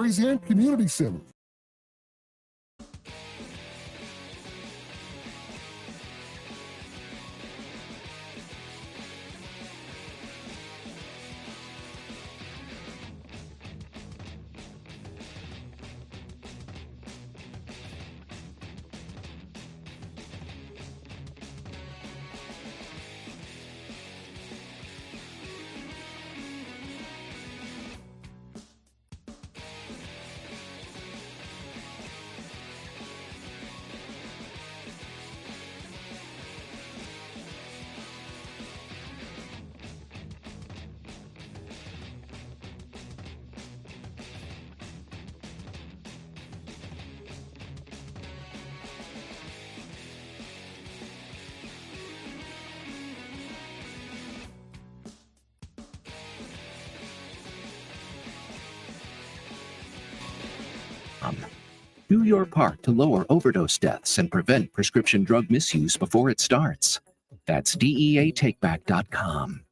libraries, and community centers. Do your part to lower overdose deaths and prevent prescription drug misuse before it starts. That's DEATakeback.com.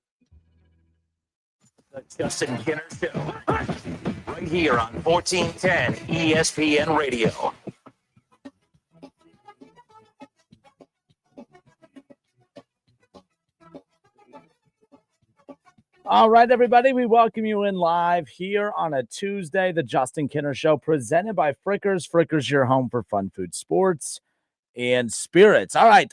The Justin Kinner Show, right here on 1410 ESPN Radio. All right, everybody, we welcome you in live here on a Tuesday, the Justin Kinner Show, presented by Frickers. Frickers, your home for fun food, sports, and spirits. All right,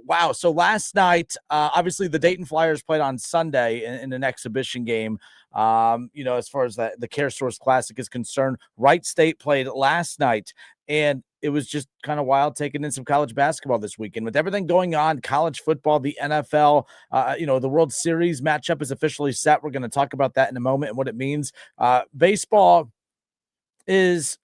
wow. So last night, obviously the Dayton Flyers played on Sunday in an exhibition game. As far as the Care Source Classic is concerned, Wright State played last night, and it was just kind of wild taking in some college basketball this weekend with everything going on, college football, the NFL, the World Series matchup is officially set. We're going to talk about that in a moment and what it means. Baseball is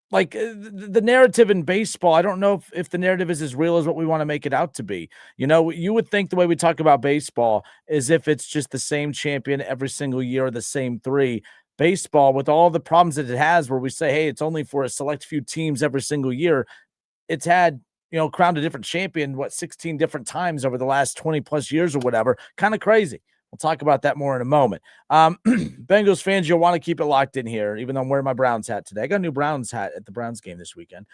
like the narrative in baseball. I don't know if the narrative is as real as what we want to make it out to be. You would think the way we talk about baseball is if it's just the same champion every single year, the same three. Baseball, with all the problems that it has, where we say, hey, it's only for a select few teams every single year, it's had, crowned a different champion, 16 different times over the last 20 plus years or whatever. Kind of crazy. We'll talk about that more in a moment. Bengals fans, you'll want to keep it locked in here, even though I'm wearing my Browns hat today. I got a new Browns hat at the Browns game this weekend.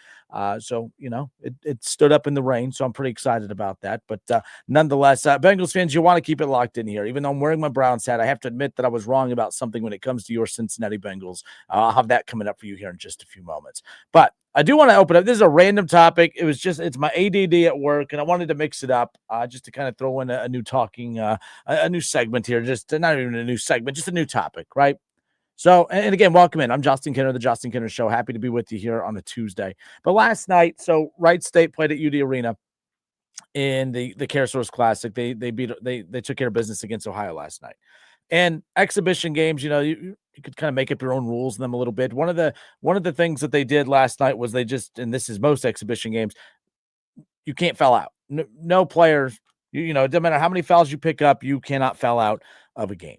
So it stood up in the rain, so I'm pretty excited about that. But nonetheless, Bengals fans, you want to keep it locked in here. Even though I'm wearing my Browns hat, I have to admit that I was wrong about something when it comes to your Cincinnati Bengals. I'll have that coming up for you here in just a few moments. But I do want to open up. This is a random topic. It's my ADD at work, and I wanted to mix it up just to kind of throw in a new talking, a new segment here. Just not even a new segment, just a new topic, right? So, and again, welcome in. I'm Justin Kinner, the Justin Kinner Show. Happy to be with you here on a Tuesday. But last night, so Wright State played at UD Arena in the Care Source Classic. They took care of business against Ohio last night. And exhibition games, you could kind of make up your own rules in them a little bit. One of the things that they did last night was and this is most exhibition games, you can't foul out. No players, it doesn't matter how many fouls you pick up, you cannot foul out of a game.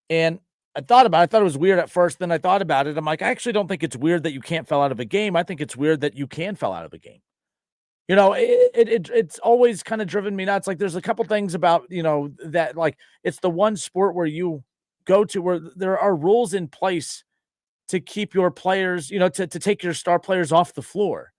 And I thought it was weird at first. Then I thought about it. I'm like, I actually don't think it's weird that you can't foul out of a game. I think it's weird that you can foul out of a game. It's always kind of driven me nuts. Like there's a couple things about, that like it's the one sport where you go to where there are rules in place to keep your players, to take your star players off the floor.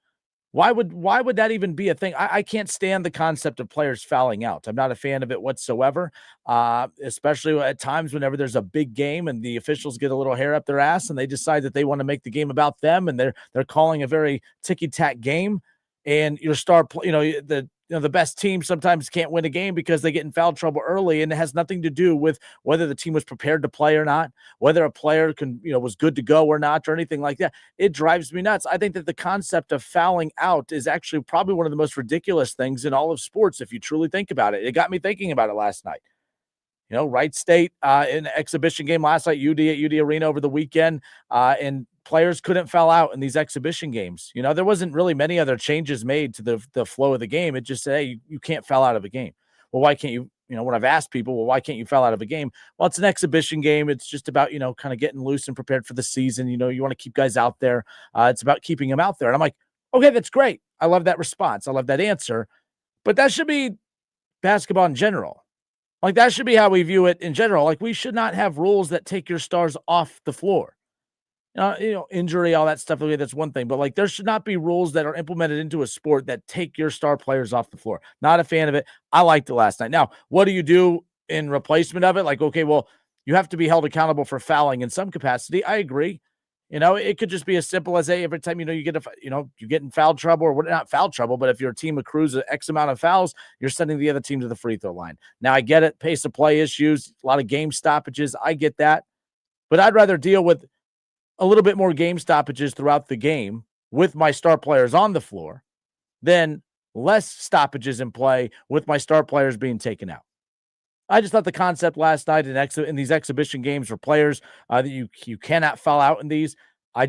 Why would that even be a thing? I can't stand the concept of players fouling out. I'm not a fan of it whatsoever, especially at times whenever there's a big game and the officials get a little hair up their ass and they decide that they want to make the game about them and they're calling a very ticky-tack game. And your star, the best team sometimes can't win a game because they get in foul trouble early, and it has nothing to do with whether the team was prepared to play or not, whether a player was good to go or not, or anything like that. It drives me nuts. I think that the concept of fouling out is actually probably one of the most ridiculous things in all of sports, if you truly think about it. It got me thinking about it last night. Wright State in an exhibition game last night, UD at UD Arena over the weekend, and players couldn't foul out in these exhibition games. There wasn't really many other changes made to the flow of the game. It just said, hey, you can't foul out of a game. Well, why can't you, when I've asked people, well, why can't you foul out of a game? Well, it's an exhibition game. It's just about, kind of getting loose and prepared for the season. You want to keep guys out there. It's about keeping them out there. And I'm like, okay, that's great. I love that response. I love that answer. But that should be basketball in general. Like that should be how we view it in general. Like we should not have rules that take your stars off the floor. injury, all that stuff. Okay, that's one thing, but like there should not be rules that are implemented into a sport that take your star players off the floor. Not a fan of it. I liked it last night. Now, what do you do in replacement of it? Like, okay, well, you have to be held accountable for fouling in some capacity. I agree. It could just be as simple as, hey, every time you get in foul trouble, or not foul trouble, but if your team accrues an X amount of fouls, you're sending the other team to the free throw line. Now, I get it, pace of play issues, a lot of game stoppages. I get that, but I'd rather deal with a little bit more game stoppages throughout the game with my star players on the floor than less stoppages in play with my star players being taken out. I just thought the concept last night in these exhibition games for players that you cannot foul out in these. I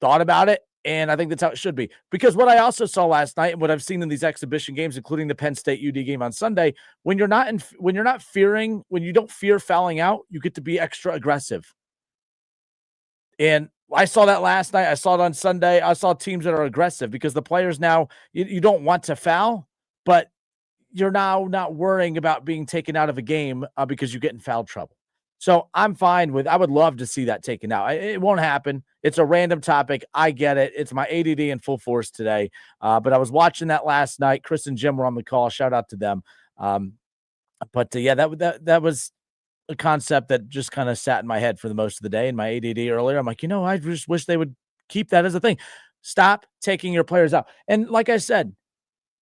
thought about it, and I think that's how it should be. Because what I also saw last night, and what I've seen in these exhibition games, including the Penn State UD game on Sunday, when you don't fear fouling out, you get to be extra aggressive. And I saw that last night. I saw it on Sunday. I saw teams that are aggressive because the players now, you don't want to foul, but you're now not worrying about being taken out of a game because you get in foul trouble. So I would love to see that taken out. It won't happen. It's a random topic. I get it. It's my ADD in full force today. But I was watching that last night. Chris and Jim were on the call. Shout out to them. That was a concept that just kind of sat in my head for the most of the day. In my ADD earlier, I'm like, I just wish they would keep that as a thing. Stop taking your players out. And like I said,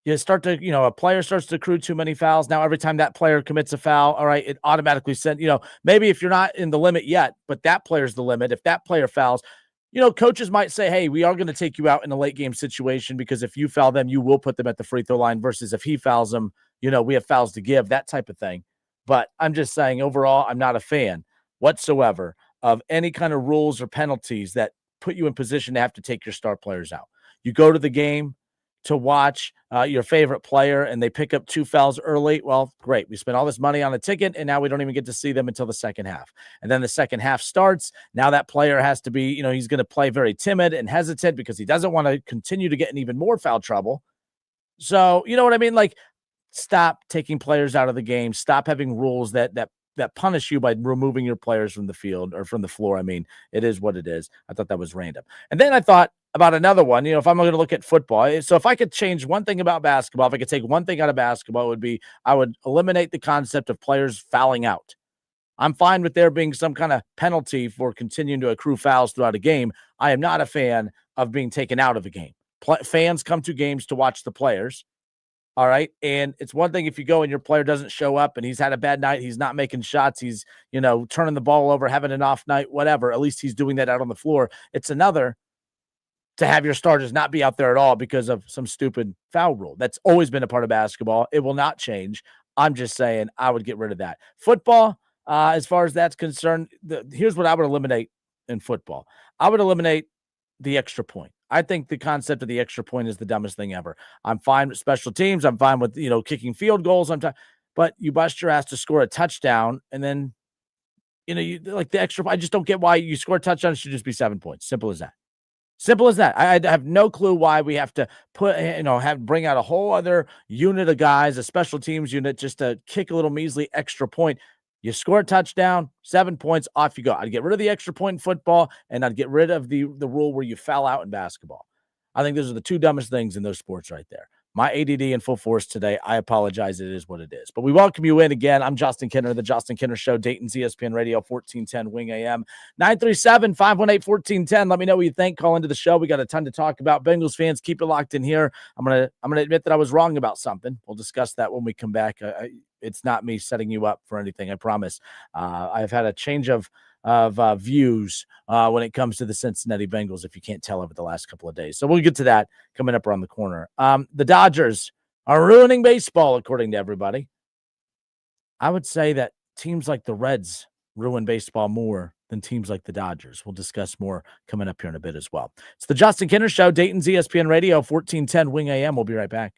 a player starts to accrue too many fouls. Now, every time that player commits a foul, all right, it automatically sent, maybe if you're not in the limit yet, but that player's the limit. If that player fouls, coaches might say, hey, we are going to take you out in a late game situation because if you foul them, you will put them at the free throw line versus if he fouls them, we have fouls to give, that type of thing. But I'm just saying overall, I'm not a fan whatsoever of any kind of rules or penalties that put you in position to have to take your star players out. You go to the game to watch your favorite player and they pick up 2 fouls early. Well, great. We spent all this money on a ticket and now we don't even get to see them until the second half. And then the second half starts. Now that player has to be, he's going to play very timid and hesitant because he doesn't want to continue to get in even more foul trouble. So, you know what I mean? Like, stop taking players out of the game. Stop having rules that punish you by removing your players from the field or from the floor. I mean, it is what it is. I thought that was random. And then I thought about another one, if I'm going to look at football. So if I could change one thing about basketball, if I could take one thing out of basketball, it would be I would eliminate the concept of players fouling out. I'm fine with there being some kind of penalty for continuing to accrue fouls throughout a game. I am not a fan of being taken out of a game. Fans come to games to watch the players. All right. And it's one thing if you go and your player doesn't show up and he's had a bad night, he's not making shots, he's, turning the ball over, having an off night, whatever. At least he's doing that out on the floor. It's another to have your starters not be out there at all because of some stupid foul rule. That's always been a part of basketball. It will not change. I'm just saying I would get rid of that. Football, as far as that's concerned, here's what I would eliminate in football. I would eliminate the extra point. I think the concept of the extra point is the dumbest thing ever. I'm fine with special teams. I'm fine with, kicking field goals. But you bust your ass to score a touchdown. And then, you like the extra. I just don't get why you score a touchdown. It should just be 7 points. Simple as that. Simple as that. I have no clue why we have to bring out a whole other unit of guys, a special teams unit, just to kick a little measly extra point. You score a touchdown, 7 points, off you go. I'd get rid of the extra point in football, and I'd get rid of the rule where you foul out in basketball. I think those are the two dumbest things in those sports right there. My ADD in full force today. I apologize. It is what it is. But we welcome you in again. I'm Justin Kinner, the Justin Kinner Show, Dayton's ESPN Radio, 1410 Wing AM, 937-518-1410. Let me know what you think. Call into the show. We got a ton to talk about. Bengals fans, keep it locked in here. I'm gonna admit that I was wrong about something. We'll discuss that when we come back. It's not me setting you up for anything, I promise. I've had a change of views when it comes to the Cincinnati Bengals, if you can't tell over the last couple of days. So we'll get to that coming up around the corner. The Dodgers are ruining baseball, according to everybody. I would say that teams like the Reds ruin baseball more than teams like the Dodgers. We'll discuss more coming up here in a bit as well. It's the Justin Kinner Show, Dayton's ESPN Radio, 1410 Wing AM. We'll be right back.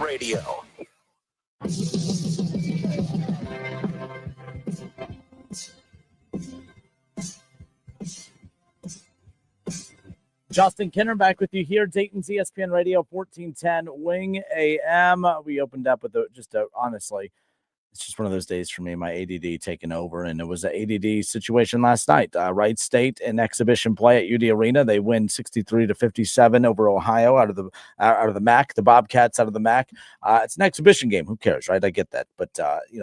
Radio. Justin Kinner back with you here, Dayton's ESPN Radio 1410 Wing AM. We opened up with honestly, it's just one of those days for me, my ADD taking over, and it was an ADD situation last night. Wright State in exhibition play at UD Arena. They win 63-57 over Ohio out of the MAC, the Bobcats out of the MAC. It's an exhibition game. Who cares, right? I get that. But,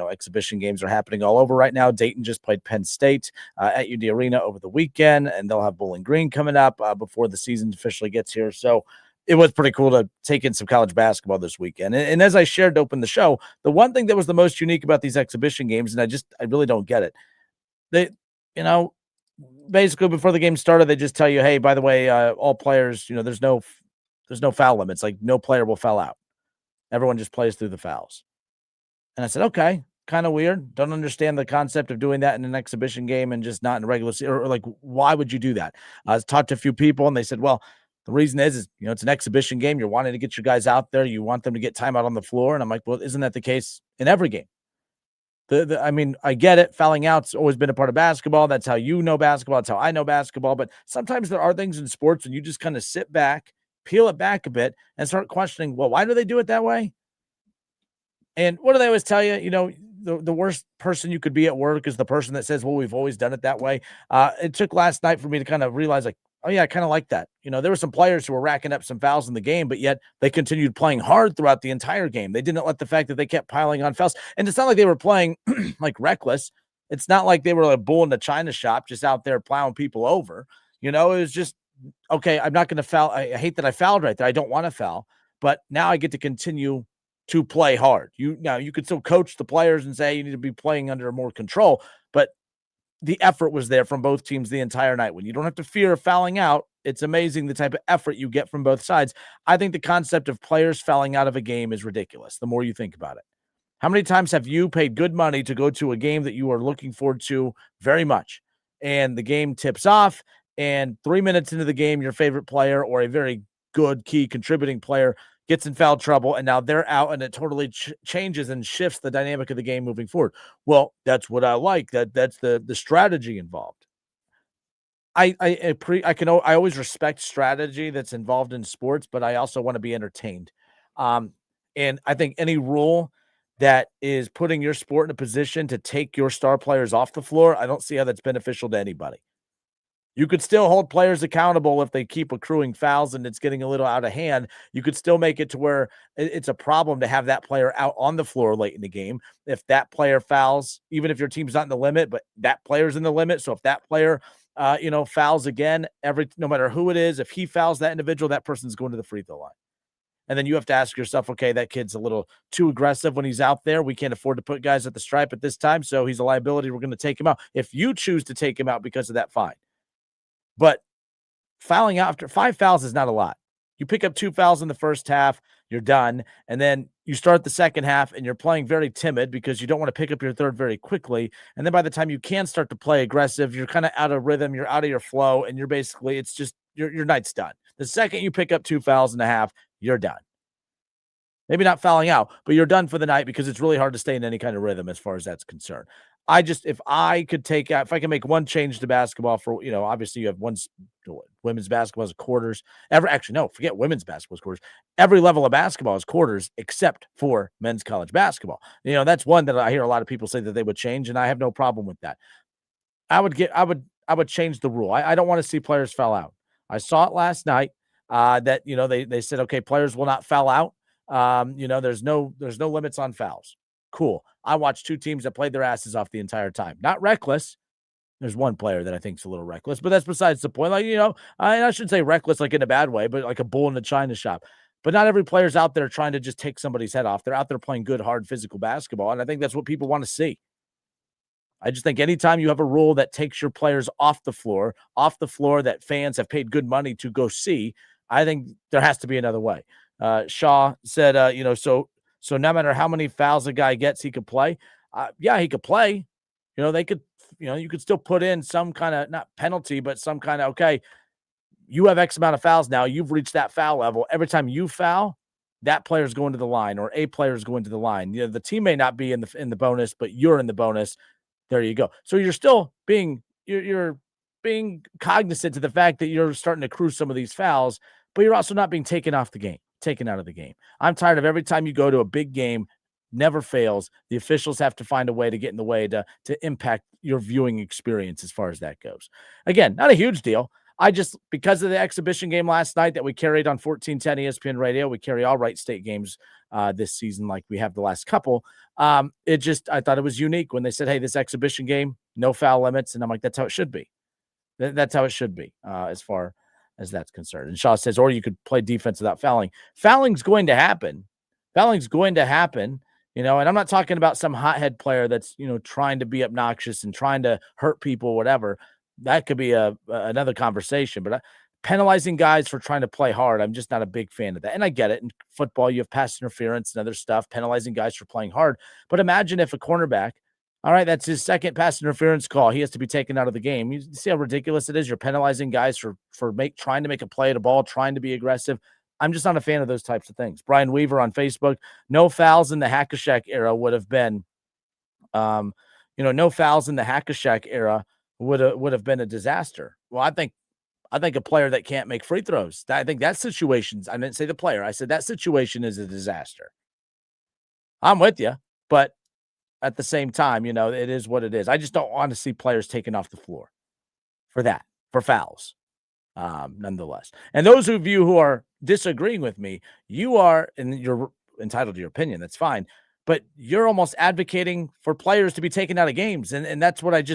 exhibition games are happening all over right now. Dayton just played Penn State at UD Arena over the weekend, and they'll have Bowling Green coming up before the season officially gets here. So, it was pretty cool to take in some college basketball this weekend. And as I shared to open the show, the one thing that was the most unique about these exhibition games, and I really don't get it. They, basically before the game started, they just tell you, hey, by the way, all players, there's no foul limits. Like no player will foul out. Everyone just plays through the fouls. And I said, okay, kind of weird. Don't understand the concept of doing that in an exhibition game and just not in a regular season. Or like, why would you do that? I talked to a few people and they said, well, the reason is it's an exhibition game. You're wanting to get your guys out there. You want them to get time out on the floor. And I'm like, well, isn't that the case in every game? I get it. Fouling out's always been a part of basketball. That's how you know basketball. That's how I know basketball. But sometimes there are things in sports and you just kind of sit back, peel it back a bit, and start questioning, well, why do they do it that way? And what do they always tell you? The worst person you could be at work is the person that says, well, we've always done it that way. It took last night for me to kind of realize, like, oh, yeah, I kind of like that. There were some players who were racking up some fouls in the game, but yet they continued playing hard throughout the entire game. They didn't let the fact that they kept piling on fouls. And it's not like they were playing like reckless. It's not like they were a bull in the china shop just out there plowing people over. It was just, okay, I'm not going to foul. I hate that I fouled right there. I don't want to foul. But now I get to continue to play hard. You could still coach the players and say you need to be playing under more control, but the effort was there from both teams the entire night. When you don't have to fear of fouling out, it's amazing the type of effort you get from both sides. I think the concept of players fouling out of a game is ridiculous, the more you think about it. How many times have you paid good money to go to a game that you are looking forward to very much, and the game tips off, and 3 minutes into the game, your favorite player or a very good key contributing player gets in foul trouble, and now they're out, and it totally changes and shifts the dynamic of the game moving forward. Well, that's what I like. That's the strategy involved. I always respect strategy that's involved in sports, but I also want to be entertained. And I think any rule that is putting your sport in a position to take your star players off the floor, I don't see how that's beneficial to anybody. You could still hold players accountable if they keep accruing fouls and it's getting a little out of hand. You could still make it to where it's a problem to have that player out on the floor late in the game. If that player fouls, even if your team's not in the limit, but that player's in the limit. So if that player, fouls again, no matter who it is, if he fouls that individual, that person's going to the free throw line. And then you have to ask yourself, okay, that kid's a little too aggressive when he's out there. We can't afford to put guys at the stripe at this time. So he's a liability. We're going to take him out. If you choose to take him out because of that, fine. But fouling out after 5 fouls is not a lot. You pick up 2 fouls in the first half, you're done. And then you start the second half and you're playing very timid because you don't want to pick up your third very quickly. And then by the time you can start to play aggressive, you're kind of out of rhythm, you're out of your flow, and you're basically, it's just, your night's done. The second you pick up 2 fouls and a half, you're done. Maybe not fouling out, but you're done for the night because it's really hard to stay in any kind of rhythm as far as that's concerned. If I can make one change to basketball for, obviously you have women's basketball is quarters. Forget women's basketball is quarters. Every level of basketball is quarters except for men's college basketball. That's one that I hear a lot of people say that they would change, and I have no problem with that. I would change the rule. I don't want to see players foul out. I saw it last night that, they said, okay, players will not foul out. There's no limits on fouls. Cool. I watched 2 teams that played their asses off the entire time. Not reckless. There's one player that I think is a little reckless, but that's besides the point. I shouldn't say reckless like in a bad way, but like a bull in the china shop. But not every player's out there trying to just take somebody's head off. They're out there playing good, hard, physical basketball, and I think that's what people want to see. I just think anytime you have a rule that takes your players off the floor that fans have paid good money to go see, I think there has to be another way. Shaw said, so no matter how many fouls a guy gets, he could play. Yeah, he could play. You could still put in some kind of, not penalty, but some kind of, okay, you have X amount of fouls now. You've reached that foul level. Every time you foul, that player is going to the line or a player is going to the line. The team may not be in the bonus, but you're in the bonus. There you go. So you're still you're being cognizant to the fact that you're starting to accrue some of these fouls, but you're also not being taken out of the game. I'm tired of every time you go to a big game, never fails. The officials have to find a way to get in the way to impact your viewing experience as far as that goes. Again, not a huge deal. Because of the exhibition game last night that we carried on 1410 ESPN Radio, we carry all Wright State games this season like we have the last couple. I thought it was unique when they said, hey, this exhibition game, no foul limits. And I'm like, that's how it should be. That's how it should be as far as that's concerned. And Shaw says, or you could play defense without fouling. Fouling's going to happen. And I'm not talking about some hothead player that's, trying to be obnoxious and trying to hurt people, whatever. That could be another conversation, but penalizing guys for trying to play hard, I'm just not a big fan of that. And I get it. In football, you have pass interference and other stuff, penalizing guys for playing hard. But imagine if a cornerback, all right, that's his second pass interference call, he has to be taken out of the game. You see how ridiculous it is? You're penalizing guys for trying to make a play at a ball, trying to be aggressive. I'm just not a fan of those types of things. Brian Weaver on Facebook, no fouls in the Hack-a-Shack era would have been, no fouls in the Hack-a-Shack era would have been a disaster. Well, I think a player that can't make free throws, I think that situation's, I didn't say the player, I said that situation is a disaster. I'm with you, but at the same time, it is what it is. I just don't want to see players taken off the floor for fouls, nonetheless. And those of you who are disagreeing with me, and you're entitled to your opinion, that's fine. But you're almost advocating for players to be taken out of games. And that's what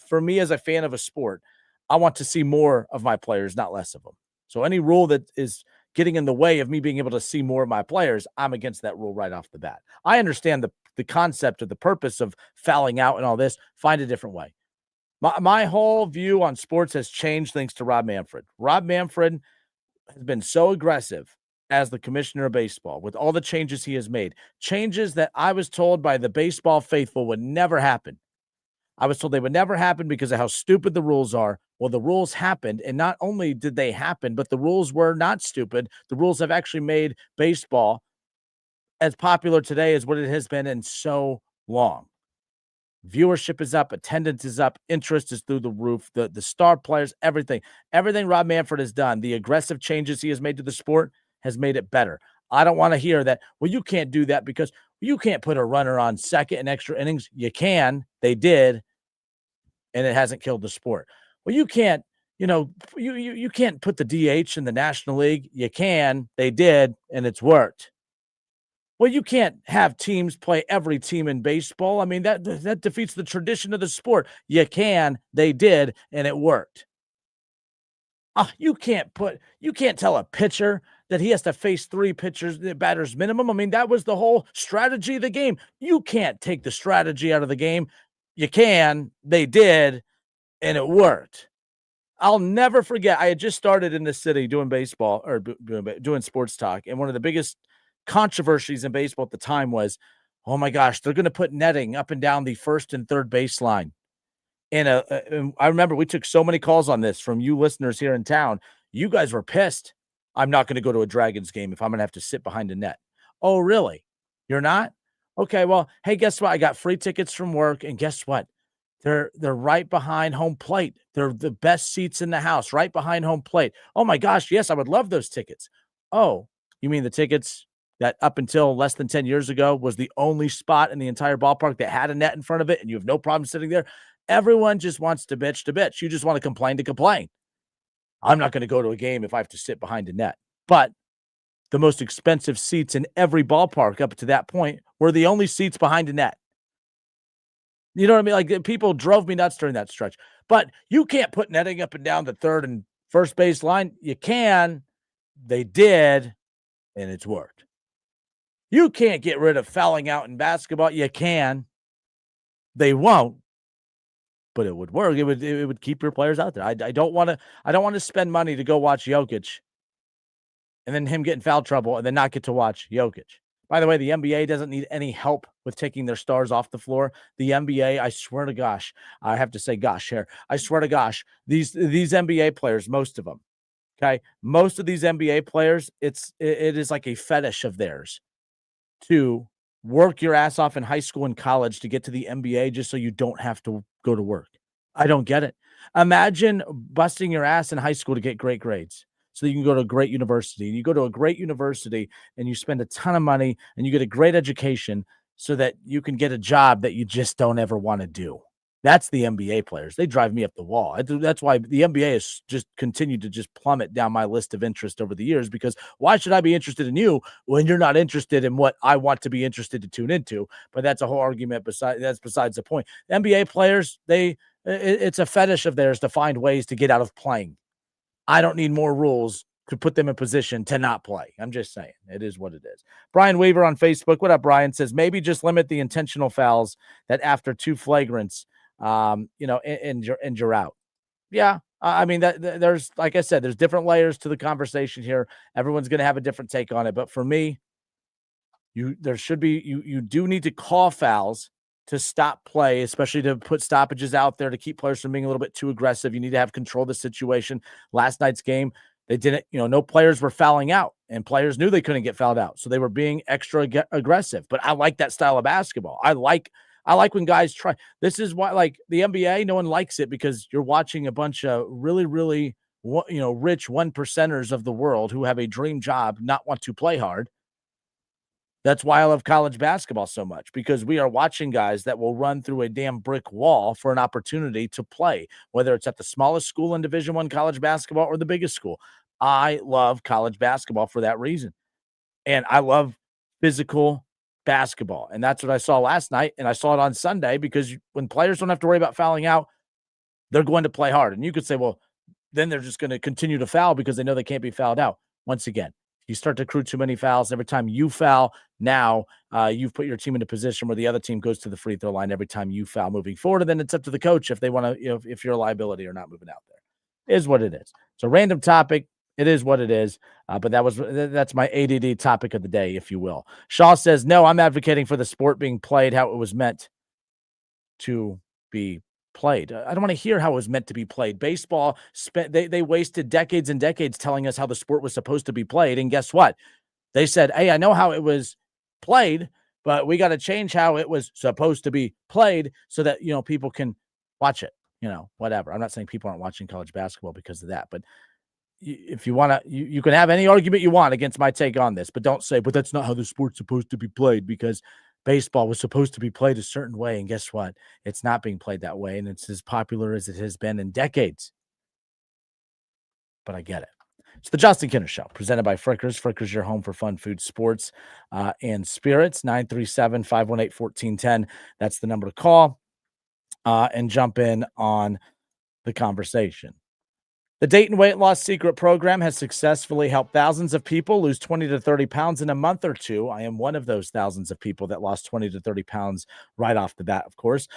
for me as a fan of a sport, I want to see more of my players, not less of them. So any rule that is getting in the way of me being able to see more of my players, I'm against that rule right off the bat. I understand the concept of the purpose of fouling out and all this. Find a different way. My whole view on sports has changed thanks to Rob Manfred. Rob Manfred has been so aggressive as the commissioner of baseball with all the changes he has made, changes that I was told by the baseball faithful would never happen. I was told they would never happen because of how stupid the rules are. Well, the rules happened, and not only did they happen, but the rules were not stupid. The rules have actually made baseball as popular today as what it has been in so long. Viewership is up, attendance is up, interest is through the roof, the star players, everything Rob Manfred has done, the aggressive changes he has made to the sport has made it better. I don't want to hear that, well, you can't do that because you can't put a runner on second in extra innings. You can. They did, and it hasn't killed the sport. Well, you can't, you can't put the DH in the National League. You can. They did, and it's worked. Well, you can't have teams play every team in baseball. I mean, that defeats the tradition of the sport. You can. They did, and it worked. You can't tell a pitcher that he has to face 3 batters minimum. I mean, that was the whole strategy of the game. You can't take the strategy out of the game. You can. They did, and it worked. I'll never forget. I had just started in the city doing baseball or doing sports talk, and one of the biggest controversies in baseball at the time was, oh my gosh, they're going to put netting up and down the first and third baseline. And I remember we took so many calls on this from you listeners here in town. You guys were pissed. I'm not going to go to a Dragons game if I'm going to have to sit behind a net. Oh, really? You're not? Okay, well, hey, guess what? I got free tickets from work, and guess what? They're right behind home plate. They're the best seats in the house, right behind home plate. Oh my gosh, yes, I would love those tickets. Oh, you mean the tickets that up until less than 10 years ago was the only spot in the entire ballpark that had a net in front of it, and you have no problem sitting there? Everyone just wants to bitch. You just want to complain. I'm not going to go to a game if I have to sit behind a net. But the most expensive seats in every ballpark up to that point were the only seats behind a net. You know what I mean? Like, people drove me nuts during that stretch. But you can't put netting up and down the third and first base line. You can. They did, and it's worked. You can't get rid of fouling out in basketball. You can. They won't, but it would work. It would keep your players out there. I don't want to spend money to go watch Jokic and then him get in foul trouble and then not get to watch Jokic. By the way, the NBA doesn't need any help with taking their stars off the floor. The NBA, I swear to gosh, I have to say gosh here. I swear to gosh, these NBA players, most of them, Okay. Most of these NBA players, it is like a fetish of theirs to work your ass off in high school and college to get to the NBA just so you don't have to go to work. I don't get it. Imagine busting your ass in high school to get great grades so you can go to a great university. And you go to a great university and you spend a ton of money and you get a great education so that you can get a job that you just don't ever want to do. That's the NBA players. They drive me up the wall. That's why the NBA has just continued to just plummet down my list of interest over the years, because why should I be interested in you when you're not interested in what I want to be interested to tune into? But that's a whole argument besides the point. NBA players, it's a fetish of theirs to find ways to get out of playing. I don't need more rules to put them in position to not play. I'm just saying, it is what it is. Brian Weaver on Facebook, what up, Brian? Says maybe just limit the intentional fouls that after 2 flagrants, and you're out. Yeah. I mean, there's, like I said, there's different layers to the conversation here. Everyone's going to have a different take on it. But for me, you do need to call fouls to stop play, especially to put stoppages out there to keep players from being a little bit too aggressive. You need to have control of the situation. Last night's game, they didn't, no players were fouling out, and players knew they couldn't get fouled out. So they were being extra aggressive. But I like that style of basketball. I like when guys try. This is why, like the NBA, no one likes it because you're watching a bunch of really, really, rich 1%ers of the world who have a dream job not want to play hard. That's why I love college basketball so much, because we are watching guys that will run through a damn brick wall for an opportunity to play, whether it's at the smallest school in Division I college basketball or the biggest school. I love college basketball for that reason. And I love physical basketball. And that's what I saw last night. And I saw it on Sunday, because when players don't have to worry about fouling out, they're going to play hard. And you could say, well, then they're just going to continue to foul because they know they can't be fouled out. Once again, you start to accrue too many fouls. Every time you foul, now you've put your team in a position where the other team goes to the free throw line every time you foul moving forward. And then it's up to the coach if they want to, if you're a liability or not moving out there. It is what it is. It's a random topic. It is what it is. But that's my ADD topic of the day, if you will. Shaw says, no, I'm advocating for the sport being played how it was meant to be played. I don't want to hear how it was meant to be played. Baseball they wasted decades and decades telling us how the sport was supposed to be played. And guess what? They said, hey, I know how it was played, but we got to change how it was supposed to be played so that, people can watch it, whatever. I'm not saying people aren't watching college basketball because of that, but if you want to, you can have any argument you want against my take on this, but don't say, but that's not how the sport's supposed to be played, because baseball was supposed to be played a certain way. And guess what? It's not being played that way. And it's as popular as it has been in decades. But I get it. It's the Justin Kinner Show, presented by Frickers. Frickers, your home for fun, food, sports, and spirits. 937-518-1410. That's the number to call and jump in on the conversation. The Dayton Weight Loss Secret Program has successfully helped thousands of people lose 20 to 30 pounds in a month or two. I am one of those thousands of people that lost 20 to 30 pounds right off the bat, of course.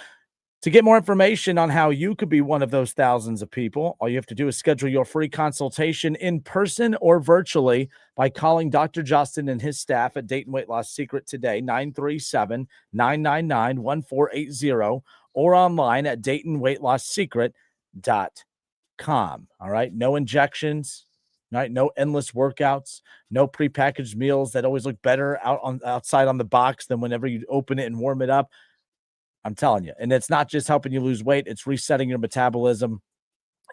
To get more information on how you could be one of those thousands of people, all you have to do is schedule your free consultation in person or virtually by calling Dr. Justin and his staff at Dayton Weight Loss Secret today, 937-999-1480, or online at DaytonWeightLossSecret.com. All right. No injections, right? No endless workouts, no prepackaged meals that always look better outside on the box than whenever you open it and warm it up. I'm telling you. And it's not just helping you lose weight. It's resetting your metabolism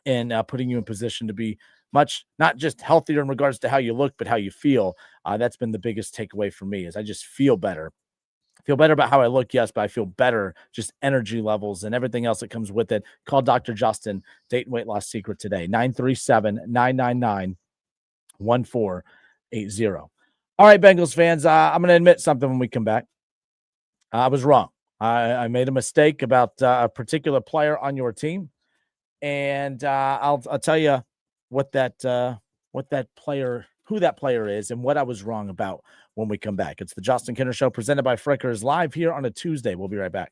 and putting you in position to be much, not just healthier in regards to how you look, but how you feel. That's been the biggest takeaway for me, is I just feel better. Feel better about how I look, yes, but I feel better, just energy levels and everything else that comes with it. Call Dr. Justin, Dayton Weight Loss Secret today, 937-999-1480. All right, Bengals fans, I'm going to admit something when we come back. I was wrong. I made a mistake about a particular player on your team, and I'll tell you who that player is and what I was wrong about when we come back. It's the Justin Kinner Show, presented by Frickers, live here on a Tuesday. We'll be right back.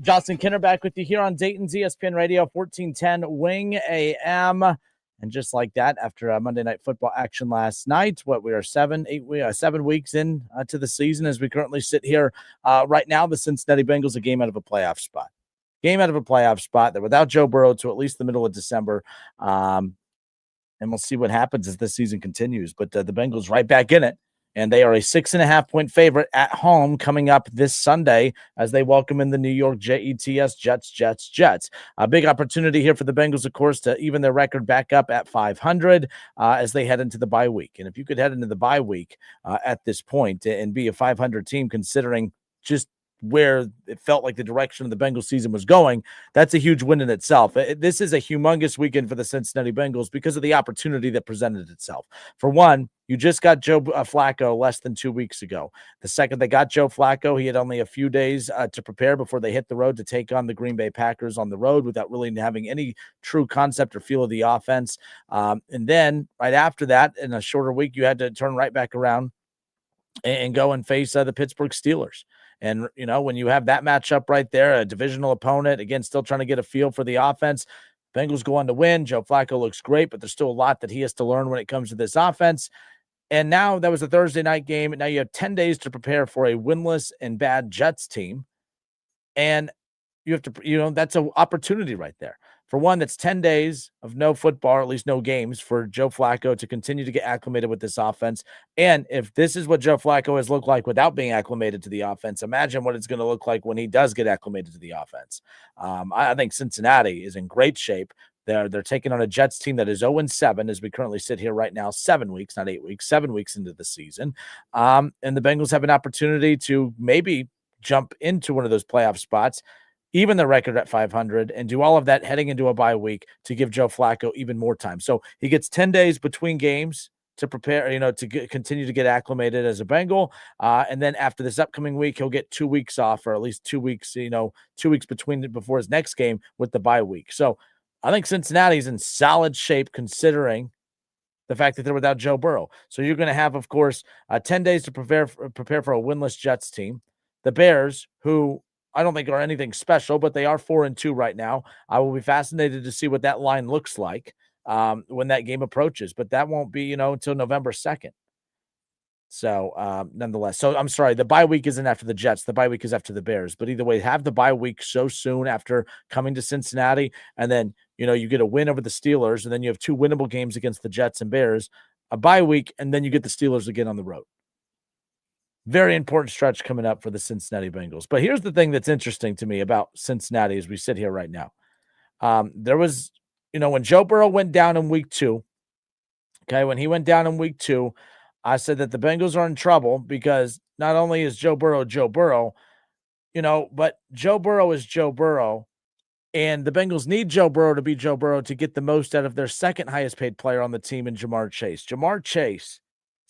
Justin Kinner back with you here on Dayton's ESPN Radio, 1410 Wing AM. And just like that, after Monday Night Football action last night, we are 7 weeks in to the season as we currently sit here right now. The Cincinnati Bengals a game out of a playoff spot. They're without Joe Burrow to at least the middle of December. And we'll see what happens as this season continues. But the Bengals right back in it. And they are a 6.5-point favorite at home coming up this Sunday as they welcome in the New York Jets. A big opportunity here for the Bengals, of course, to even their record back up at 500 as they head into the bye week. And if you could head into the bye week at this point and be a 500 team, considering just where it felt like the direction of the Bengals season was going, that's a huge win in itself. This is a humongous weekend for the Cincinnati Bengals because of the opportunity that presented itself. For one, you just got Joe Flacco less than 2 weeks ago. The second they got Joe Flacco, he had only a few days to prepare before they hit the road to take on the Green Bay Packers on the road without really having any true concept or feel of the offense. And then right after that, in a shorter week, you had to turn right back around and go and face the Pittsburgh Steelers. And, when you have that matchup right there, a divisional opponent, again, still trying to get a feel for the offense, Bengals go on to win. Joe Flacco looks great, but there's still a lot that he has to learn when it comes to this offense. And now that was a Thursday night game. And now you have 10 days to prepare for a winless and bad Jets team. And you have to, that's an opportunity right there. For one, that's 10 days of no football, or at least no games, for Joe Flacco to continue to get acclimated with this offense. And if this is what Joe Flacco has looked like without being acclimated to the offense, imagine what it's going to look like when he does get acclimated to the offense. I think Cincinnati is in great shape. They're taking on a Jets team that is 0-7 as we currently sit here right now, 7 weeks, not 8 weeks, 7 weeks into the season. And the Bengals have an opportunity to maybe jump into one of those playoff spots, even the record at 500, and do all of that heading into a bye week to give Joe Flacco even more time. So he gets 10 days between games to prepare, to continue to get acclimated as a Bengal. And then after this upcoming week, he'll get 2 weeks off, or at least 2 weeks, 2 weeks before his next game with the bye week. So I think Cincinnati's in solid shape considering the fact that they're without Joe Burrow. So you're going to have, of course, 10 days to prepare for a winless Jets team. The Bears, who I don't think are anything special, but they are 4-2 right now. I will be fascinated to see what that line looks like when that game approaches, but that won't be, until November 2nd. So nonetheless, I'm sorry, the bye week isn't after the Jets. The bye week is after the Bears, but either way, have the bye week so soon after coming to Cincinnati. And then, you get a win over the Steelers, and then you have 2 winnable games against the Jets and Bears, a bye week, and then you get the Steelers again on the road. Very important stretch coming up for the Cincinnati Bengals. But here's the thing that's interesting to me about Cincinnati as we sit here right now. There was, when Joe Burrow went down in week 2, when he went down in week 2, I said that the Bengals are in trouble because not only is Joe Burrow, but Joe Burrow is Joe Burrow. And the Bengals need Joe Burrow to be Joe Burrow to get the most out of their second highest paid player on the team in Jamar Chase. Jamar Chase,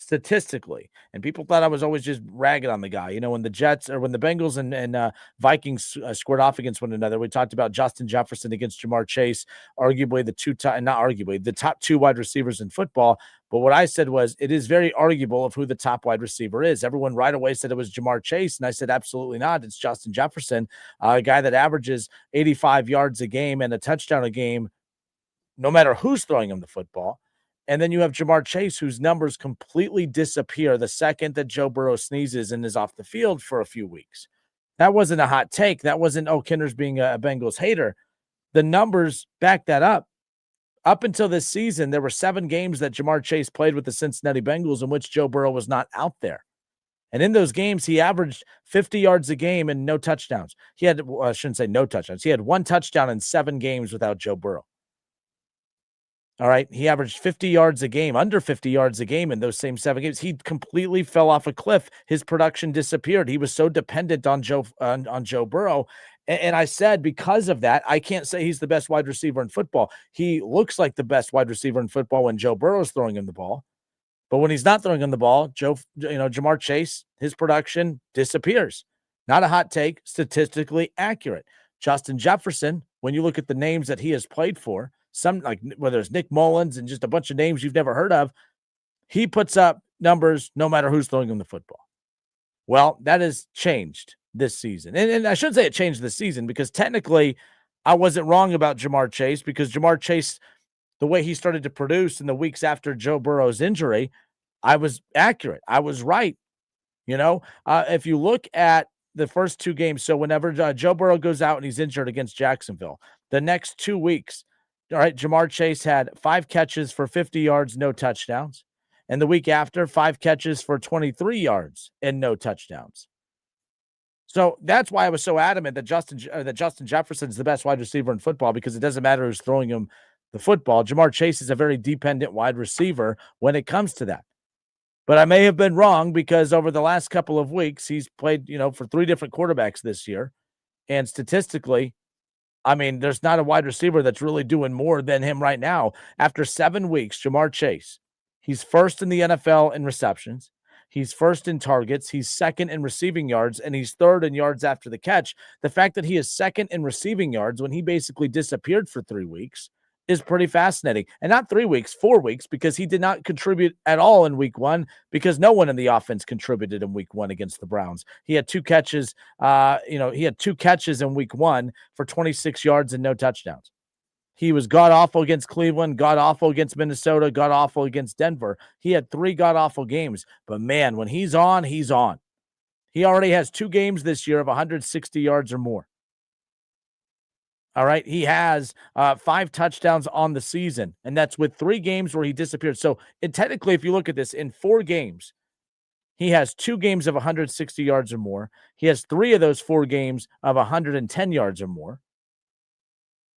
statistically, and people thought I was always just ragging on the guy. When the Jets or when the Bengals and Vikings squared off against one another, we talked about Justin Jefferson against Jamar Chase, arguably the top 2 wide receivers in football. But what I said was it is very arguable of who the top wide receiver is. Everyone right away said it was Jamar Chase, and I said absolutely not. It's Justin Jefferson, a guy that averages 85 yards a game and a touchdown a game, no matter who's throwing him the football. And then you have Jamar Chase, whose numbers completely disappear the second that Joe Burrow sneezes and is off the field for a few weeks. That wasn't a hot take. That wasn't, Kinner's being a Bengals hater. The numbers back that up. Up until this season, there were 7 games that Jamar Chase played with the Cincinnati Bengals in which Joe Burrow was not out there. And in those games, he averaged 50 yards a game and no touchdowns. He had, I shouldn't say no touchdowns. He had 1 touchdown in 7 games without Joe Burrow. All right. He averaged 50 yards a game, under 50 yards a game in those same 7 games. He completely fell off a cliff. His production disappeared. He was so dependent on Joe Burrow. And I said, because of that, I can't say he's the best wide receiver in football. He looks like the best wide receiver in football when Joe Burrow is throwing him the ball. But when he's not throwing him the ball, Jamar Chase, his production disappears. Not a hot take, statistically accurate. Justin Jefferson, when you look at the names that he has played for, some like whether it's Nick Mullins and just a bunch of names you've never heard of, he puts up numbers no matter who's throwing him the football. Well, that has changed this season. And I shouldn't say it changed the season because technically I wasn't wrong about Jamar Chase because Jamar Chase, the way he started to produce in the weeks after Joe Burrow's injury, I was accurate. I was right. If you look at the first two games, so whenever Joe Burrow goes out and he's injured against Jacksonville, the next 2 weeks, all right, Jamar Chase had 5 catches for 50 yards, no touchdowns. And the week after, 5 catches for 23 yards and no touchdowns. So that's why I was so adamant that Justin Jefferson is the best wide receiver in football, because it doesn't matter who's throwing him the football. Jamar Chase is a very dependent wide receiver when it comes to that. But I may have been wrong because over the last couple of weeks, he's played, for 3 different quarterbacks this year. And statistically, I mean, there's not a wide receiver that's really doing more than him right now. After 7 weeks, Jamar Chase, he's first in the NFL in receptions. He's first in targets. He's second in receiving yards, and he's third in yards after the catch. The fact that he is second in receiving yards when he basically disappeared for 3 weeks is pretty fascinating. And not 3 weeks, 4 weeks, because he did not contribute at all in week 1 because no one in the offense contributed in week 1 against the Browns. He had 2 catches. He had 2 catches in week 1 for 26 yards and no touchdowns. He was god-awful against Cleveland, god-awful against Minnesota, god-awful against Denver. He had 3 god-awful games. But, man, when he's on, he's on. He already has 2 games this year of 160 yards or more. All right, he has 5 touchdowns on the season, and that's with 3 games where he disappeared. So, technically, if you look at this, in 4 games, he has 2 games of 160 yards or more. He has 3 of those 4 games of 110 yards or more.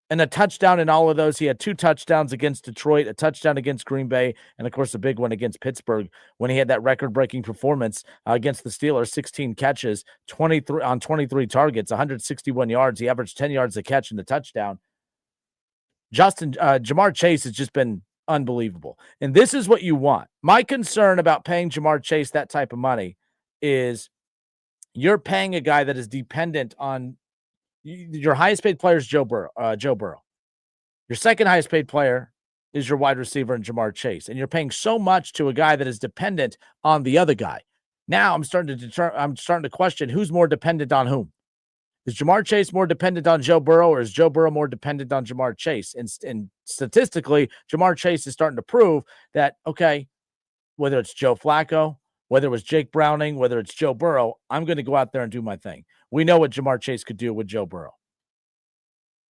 And a touchdown in all of those. He had 2 touchdowns against Detroit, a touchdown against Green Bay, and, of course, a big one against Pittsburgh when he had that record-breaking performance against the Steelers, 16 catches, 23 targets, 161 yards. He averaged 10 yards a catch and a touchdown. Jamar Chase has just been unbelievable. And this is what you want. My concern about paying Jamar Chase that type of money is you're paying a guy that is dependent on your highest paid player is Joe Burrow. Your second highest paid player is your wide receiver in Jamar Chase, and you're paying so much to a guy that is dependent on the other guy. Now I'm starting to question who's more dependent on whom. Is Jamar Chase more dependent on Joe Burrow, or is Joe Burrow more dependent on Jamar Chase? And statistically, Jamar Chase is starting to prove that, okay, whether it's Joe Flacco, whether it was Jake Browning, whether it's Joe Burrow, I'm going to go out there and do my thing. We know what Jamar Chase could do with Joe Burrow.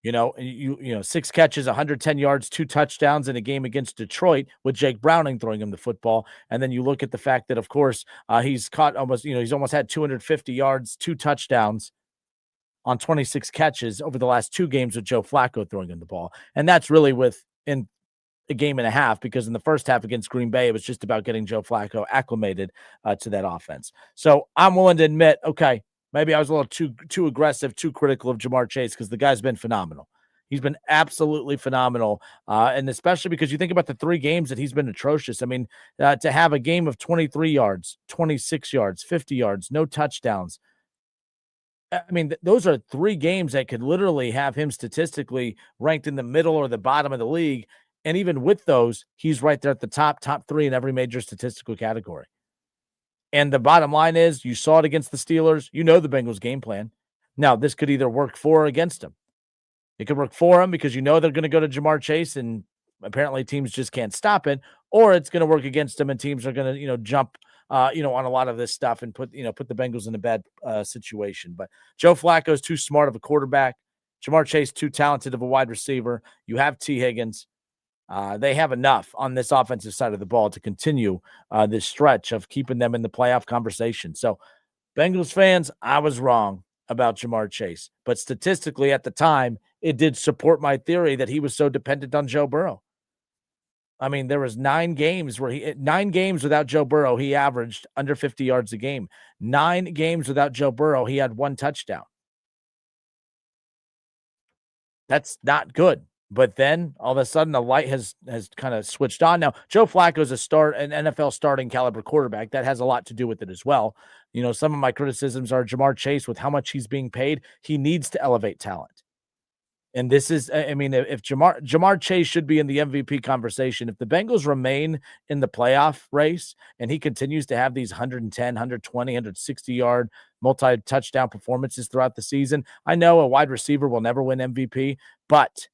6 catches, 110 yards, 2 touchdowns in a game against Detroit with Jake Browning throwing him the football. And then you look at the fact that, of course, he's almost had 250 yards, 2 touchdowns on 26 catches over the last 2 games with Joe Flacco throwing him the ball. And that's really within a game and a half, because in the first half against Green Bay, it was just about getting Joe Flacco acclimated to that offense. So I'm willing to admit, okay, maybe I was a little too aggressive, too critical of Jamar Chase, because the guy's been phenomenal. He's been absolutely phenomenal, and especially because you think about the 3 games that he's been atrocious. I mean, to have a game of 23 yards, 26 yards, 50 yards, no touchdowns. I mean, those are 3 games that could literally have him statistically ranked in the middle or the bottom of the league. And even with those, he's right there at the top 3 in every major statistical category. And the bottom line is, you saw it against the Steelers. You know the Bengals game plan. Now, this could either work for or against him. It could work for him because you know they're going to go to Jamar Chase, and apparently teams just can't stop it. Or it's going to work against him, and teams are going to, jump, on a lot of this stuff and put the Bengals in a bad situation. But Joe Flacco is too smart of a quarterback. Jamar Chase too talented of a wide receiver. You have T. Higgins. They have enough on this offensive side of the ball to continue this stretch of keeping them in the playoff conversation. So, Bengals fans, I was wrong about Jamar Chase. But statistically at the time, it did support my theory that he was so dependent on Joe Burrow. I mean, there was 9 games without Joe Burrow, he averaged under 50 yards a game. 9 games without Joe Burrow, he had 1 touchdown. That's not good. But then all of a sudden the light has kind of switched on. Now, Joe Flacco is an NFL starting caliber quarterback. That has a lot to do with it as well. Some of my criticisms are Jamar Chase, with how much he's being paid, he needs to elevate talent. And this is, I mean, if Jamar Chase should be in the MVP conversation, if the Bengals remain in the playoff race and he continues to have these 110, 120, 160-yard multi-touchdown performances throughout the season, I know a wide receiver will never win MVP, but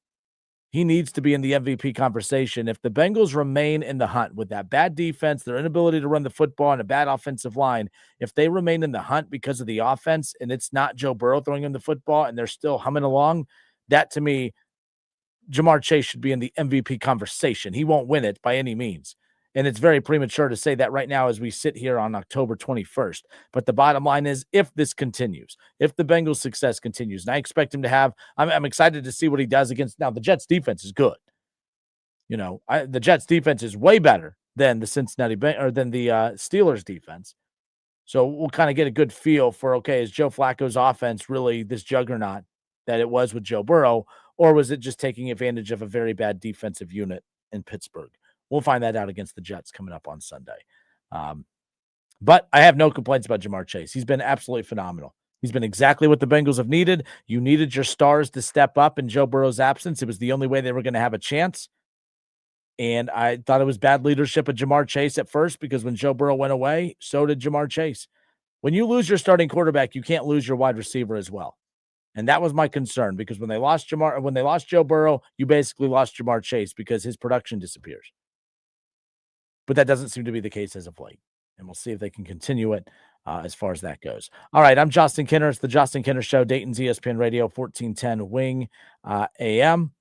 he needs to be in the MVP conversation. If the Bengals remain in the hunt with that bad defense, their inability to run the football, and a bad offensive line, if they remain in the hunt because of the offense and it's not Joe Burrow throwing him the football and they're still humming along, that to me, Jamar Chase should be in the MVP conversation. He won't win it by any means. And it's very premature to say that right now as we sit here on October 21st. But the bottom line is, if this continues, if the Bengals' success continues, and I expect him to have, I'm excited to see what he does against. Now, the Jets' defense is good. The Jets' defense is way better than the Steelers' defense. So we'll kind of get a good feel for, okay, is Joe Flacco's offense really this juggernaut that it was with Joe Burrow, or was it just taking advantage of a very bad defensive unit in Pittsburgh? We'll find that out against the Jets coming up on Sunday. But I have no complaints about Jamar Chase. He's been absolutely phenomenal. He's been exactly what the Bengals have needed. You needed your stars to step up in Joe Burrow's absence. It was the only way they were going to have a chance. And I thought it was bad leadership of Jamar Chase at first, because when Joe Burrow went away, so did Jamar Chase. When you lose your starting quarterback, you can't lose your wide receiver as well. And that was my concern, because when they lost Joe Burrow, you basically lost Jamar Chase because his production disappears. But that doesn't seem to be the case as of late. And we'll see if they can continue it as far as that goes. All right, I'm Justin Kinner. It's the Justin Kinner Show, Dayton's ESPN Radio, 1410 Wing AM.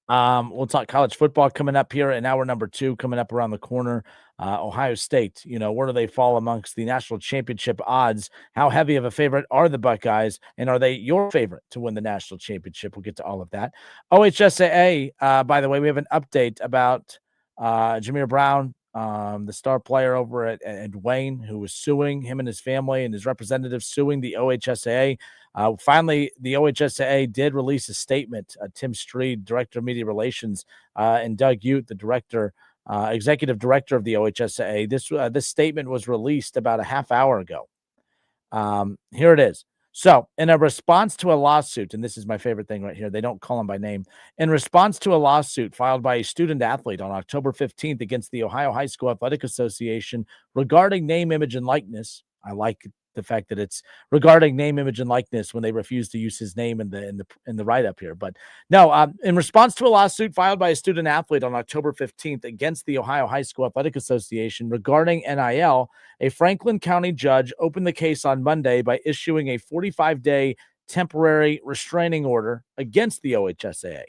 We'll talk college football coming up here in hour number 2, coming up around the corner. Ohio State, where do they fall amongst the national championship odds? How heavy of a favorite are the Buckeyes? And are they your favorite to win the national championship? We'll get to all of that. OHSAA, by the way, we have an update about Jameer Brown, the star player over at Wayne, who was suing him and his family and his representatives suing the OHSAA. Finally, the OHSAA did release a statement. Tim Streed, Director of Media Relations, and Doug Ute, the Executive Director of the OHSAA. This statement was released about a half hour ago. Here it is. So, in a response to a lawsuit, and this is my favorite thing right here, they don't call him by name. In response to a lawsuit filed by a student athlete on October 15th against the Ohio High School Athletic Association regarding name, image, and likeness. I like the fact that it's regarding name, image, and likeness when they refuse to use his name in the write-up here. But no, in response to a lawsuit filed by a student athlete on October 15th against the Ohio High School Athletic Association regarding NIL, a Franklin County judge opened the case on Monday by issuing a 45-day temporary restraining order against the OHSAA.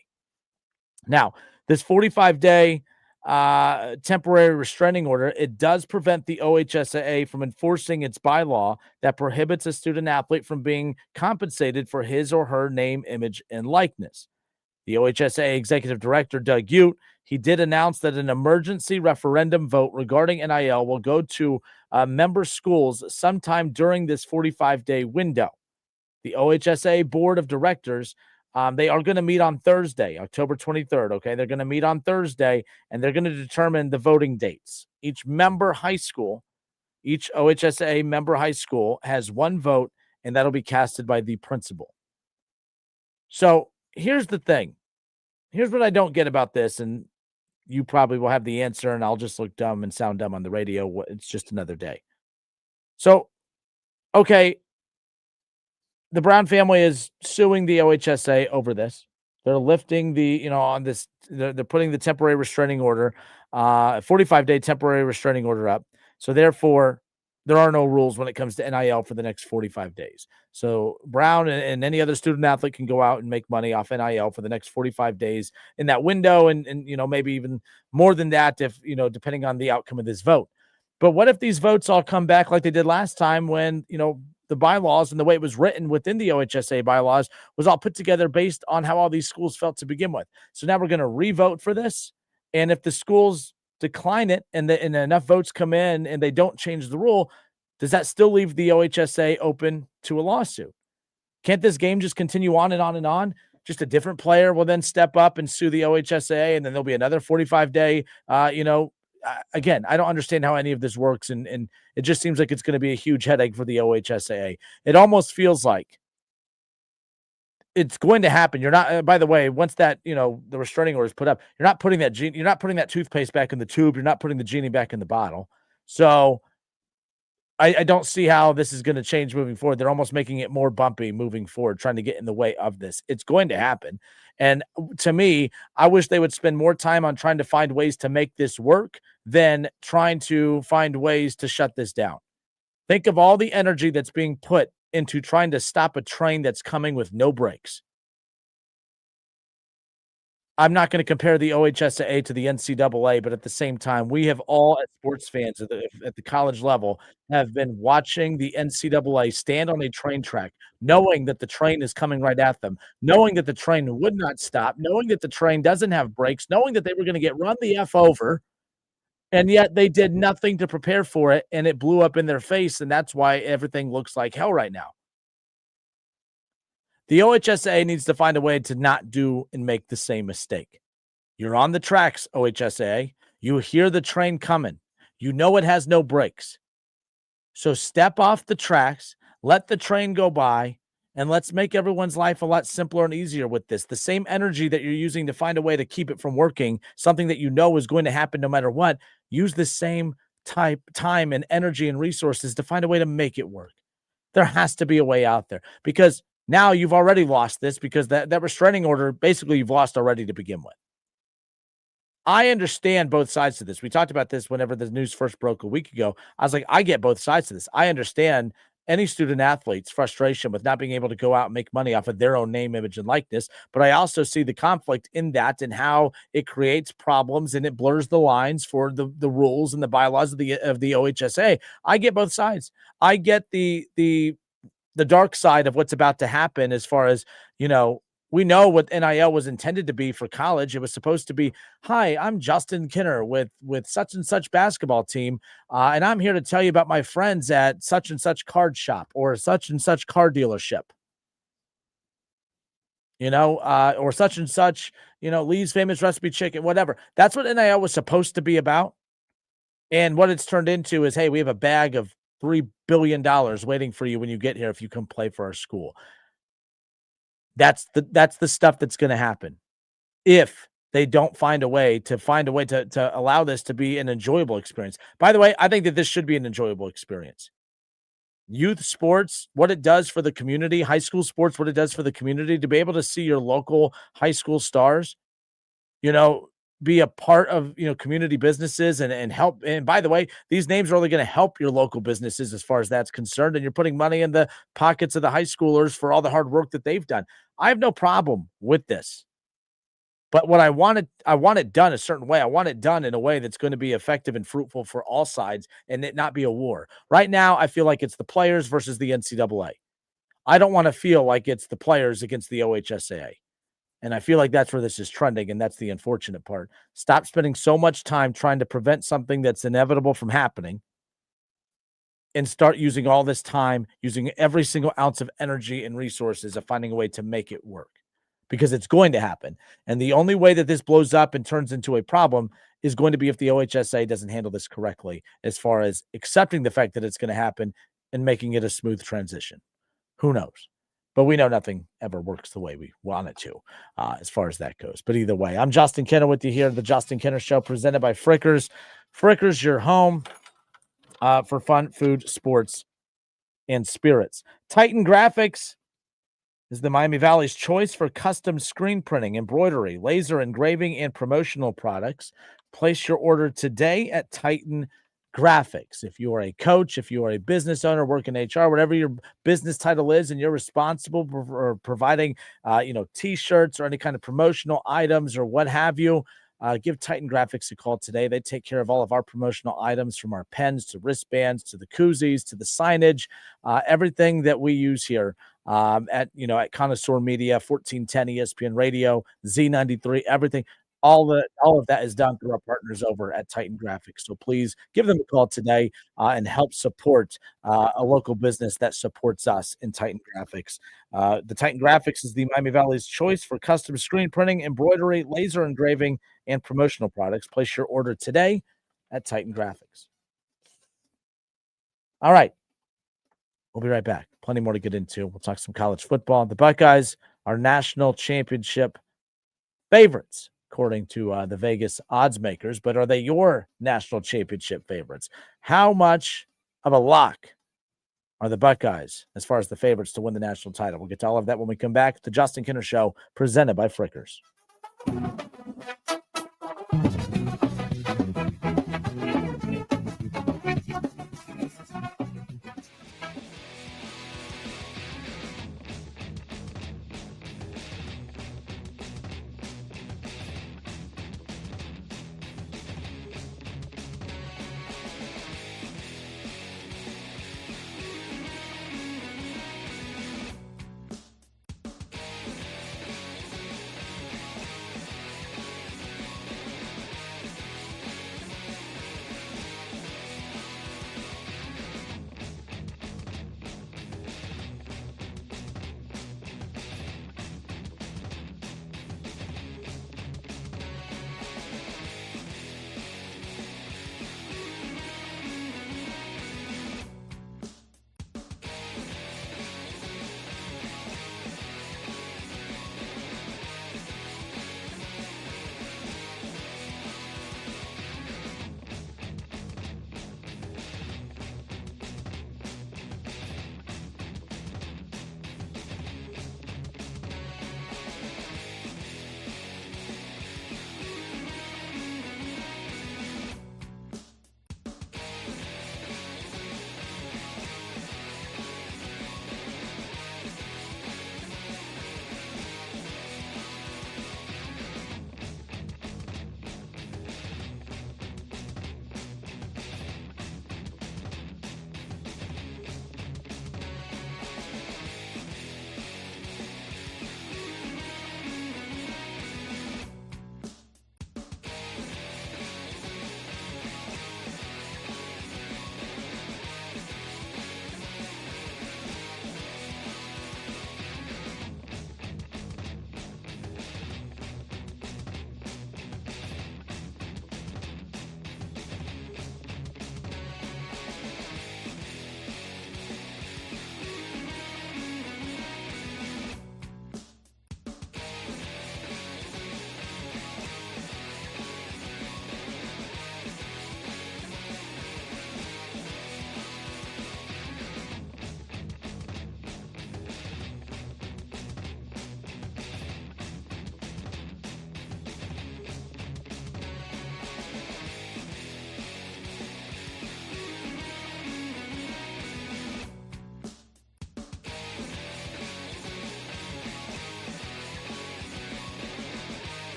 Now, this 45-day temporary restraining order, it does prevent the OHSAA from enforcing its bylaw that prohibits a student athlete from being compensated for his or her name, image, and likeness. The OHSAA Executive Director, Doug Ute, he did announce that an emergency referendum vote regarding NIL will go to member schools sometime during this 45-day window. The OHSAA Board of Directors, they are going to meet on Thursday, October 23rd. Okay, they're going to meet on Thursday, and they're going to determine the voting dates. Each OHSAA member high school has one vote, and that'll be casted by the principal. So here's the thing. Here's what I don't get about this, and you probably will have the answer, and I'll just look dumb and sound dumb on the radio. It's just another day. So, okay, the Brown family is suing the OHSAA over this. They're lifting they're putting the temporary restraining order, 45-day temporary restraining order up. So therefore, there are no rules when it comes to NIL for the next 45 days. So Brown and any other student athlete can go out and make money off NIL for the next 45 days in that window, and maybe even more than that if, depending on the outcome of this vote. But what if these votes all come back like they did last time when, the bylaws and the way it was written within the OHSAA bylaws was all put together based on how all these schools felt to begin with. So now we're going to re-vote for this. And if the schools decline it and enough votes come in and they don't change the rule, does that still leave the OHSAA open to a lawsuit? Can't this game just continue on and on and on? Just a different player will then step up and sue the OHSAA, and then there'll be another 45-day, again, I don't understand how any of this works, and it just seems like it's going to be a huge headache for the OHSAA. It almost feels like It's going to happen. You're not, by the way, once that, the restraining order is put up, you're not putting that toothpaste back in the tube. You're not putting the genie back in the bottle. So I don't see how this is going to change moving forward. They're almost making it more bumpy moving forward, trying to get in the way of this. It's going to happen. And to me, I wish they would spend more time on trying to find ways to make this work than trying to find ways to shut this down. Think of all the energy that's being put into trying to stop a train that's coming with no brakes. I'm not going to compare the OHSAA to the NCAA, but at the same time, we have all, as sports fans at the college level, have been watching the NCAA stand on a train track, knowing that the train is coming right at them, knowing that the train would not stop, knowing that the train doesn't have brakes, knowing that they were going to get run the F over, and yet they did nothing to prepare for it, and it blew up in their face, and that's why everything looks like hell right now. The OHSAA needs to find a way to not do and make the same mistake. You're on the tracks, OHSAA. You hear the train coming. You know it has no brakes. So step off the tracks, let the train go by, and let's make everyone's life a lot simpler and easier with this. The same energy that you're using to find a way to keep it from working, something that you know is going to happen no matter what, use the same time and energy and resources to find a way to make it work. There has to be a way out there, because now you've already lost this, because that restraining order, basically you've lost already to begin with. I understand both sides to this. We talked about this whenever the news first broke a week ago. I was like, I get both sides to this. I understand any student athlete's frustration with not being able to go out and make money off of their own name, image, and likeness. But I also see the conflict in that and how it creates problems and it blurs the lines for the rules and the bylaws of the OHSA. I get both sides. I get the dark side of what's about to happen, as far as, we know what NIL was intended to be for college. It was supposed to be, hi, I'm Justin Kinner with such and such basketball team, and I'm here to tell you about my friends at such and such card shop or such and such car dealership, or such and such, Lee's Famous Recipe Chicken, whatever. That's what NIL was supposed to be about. And what it's turned into is, hey, we have a bag of $3 billion waiting for you when you get here if you come play for our school. That's the stuff that's going to happen if they don't find a way to allow this to be an enjoyable experience. By the way, I think that this should be an enjoyable experience. Youth sports, what it does for the community, high school sports, what it does for the community, to be able to see your local high school stars, be a part of, community businesses and help. And by the way, these names are only going to help your local businesses as far as that's concerned. And you're putting money in the pockets of the high schoolers for all the hard work that they've done. I have no problem with this. But what I want it done a certain way. I want it done in a way that's going to be effective and fruitful for all sides and it not be a war. Right now, I feel like it's the players versus the NCAA. I don't want to feel like it's the players against the OHSAA. And I feel like that's where this is trending, and that's the unfortunate part. Stop spending so much time trying to prevent something that's inevitable from happening, and start using all this time, using every single ounce of energy and resources of finding a way to make it work, because it's going to happen. And the only way that this blows up and turns into a problem is going to be if the OHSA doesn't handle this correctly, as far as accepting the fact that it's going to happen and making it a smooth transition. Who knows? But we know nothing ever works the way we want it to, as far as that goes. But either way, I'm Justin Kinner with you here at the Justin Kinner Show, presented by Frickers. Frickers, your home for fun, food, sports, and spirits. Titan Graphics is the Miami Valley's choice for custom screen printing, embroidery, laser engraving, and promotional products. Place your order today at Titan Graphics. If you are a coach, if you are a business owner, work in HR, whatever your business title is, and you're responsible for providing, T-shirts or any kind of promotional items or what have you, give Titan Graphics a call today. They take care of all of our promotional items, from our pens to wristbands to the koozies to the signage, everything that we use here at Connoisseur Media, 1410 ESPN Radio, Z93, everything. All of that is done through our partners over at Titan Graphics. So please give them a call today and help support a local business that supports us in Titan Graphics. The Titan Graphics is the Miami Valley's choice for custom screen printing, embroidery, laser engraving, and promotional products. Place your order today at Titan Graphics. All right. We'll be right back. Plenty more to get into. We'll talk some college football. The Buckeyes are national championship favorites, according to the Vegas odds makers. But are they your national championship favorites? How much of a lock are the Buckeyes as far as the favorites to win the national title? We'll get to all of that when we come back. The Justin Kinner Show, presented by Frickers.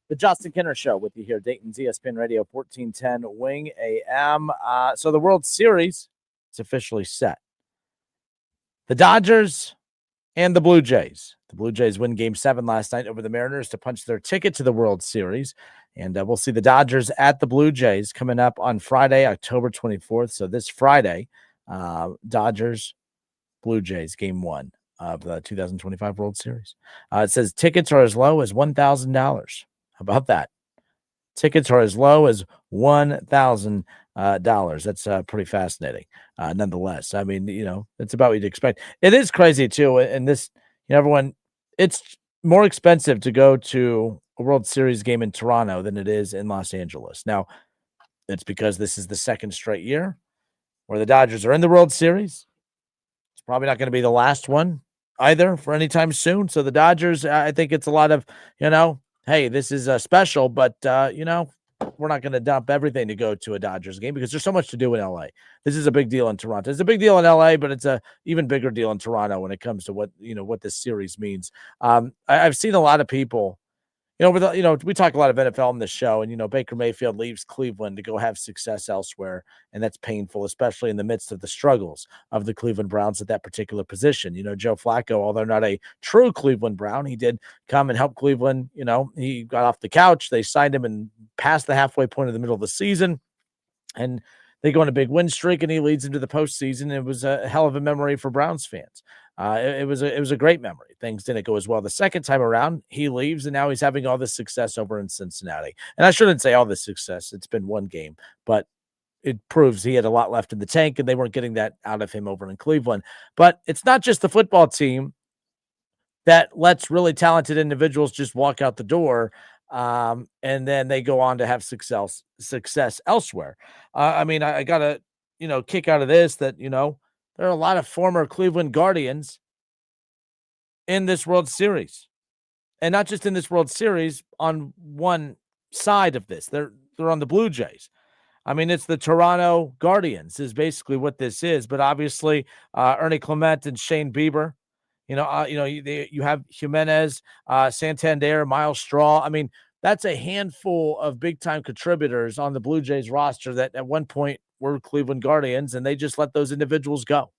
The Justin Kinner Show with you here, Dayton's ESPN Radio 1410 Wing AM. So the World Series is officially set. The Dodgers and the Blue Jays. The Blue Jays win Game 7 last night over the Mariners to punch their ticket to the World Series. And we'll see the Dodgers at the Blue Jays coming up on Friday, October 24th. So this Friday, Dodgers, Blue Jays, Game 1 of the 2025 World Series. It says tickets are as low as $1,000. How about that? Tickets are as low as $1,000. That's pretty fascinating. Nonetheless, I mean, it's about what you'd expect. It is crazy too. And this, everyone, it's more expensive to go to a World Series game in Toronto than it is in Los Angeles. Now, it's because this is the second straight year where the Dodgers are in the World Series. It's probably not going to be the last one either for any time soon. So the Dodgers, I think it's a lot of, hey, this is special, but, we're not going to dump everything to go to a Dodgers game because there's so much to do in LA. This is a big deal in Toronto. It's a big deal in LA, but it's a even bigger deal in Toronto when it comes to what this series means. I've seen a lot of people, we talk a lot of NFL on this show, and, Baker Mayfield leaves Cleveland to go have success elsewhere. And that's painful, especially in the midst of the struggles of the Cleveland Browns at that particular position. Joe Flacco, although not a true Cleveland Brown, he did come and help Cleveland. He got off the couch. They signed him and passed the halfway point of the middle of the season. And they go on a big win streak, and he leads into the postseason. It was a hell of a memory for Browns fans. It was a great memory. Things didn't go as well the second time around. He leaves, and now he's having all this success over in Cincinnati. And I shouldn't say all this success. It's been one game, but it proves he had a lot left in the tank, and they weren't getting that out of him over in Cleveland. But it's not just the football team that lets really talented individuals just walk out the door, and then they go on to have success elsewhere. I got a kick out of this that there are a lot of former Cleveland Guardians in this World Series, and not just in this World Series. On one side of this, they're on the Blue Jays. It's the Toronto Guardians is basically what this is. But obviously, Ernie Clement and Shane Bieber. You have Jimenez, Santander, Miles Straw. That's a handful of big-time contributors on the Blue Jays roster that at one point were Cleveland Guardians, and they just let those individuals go.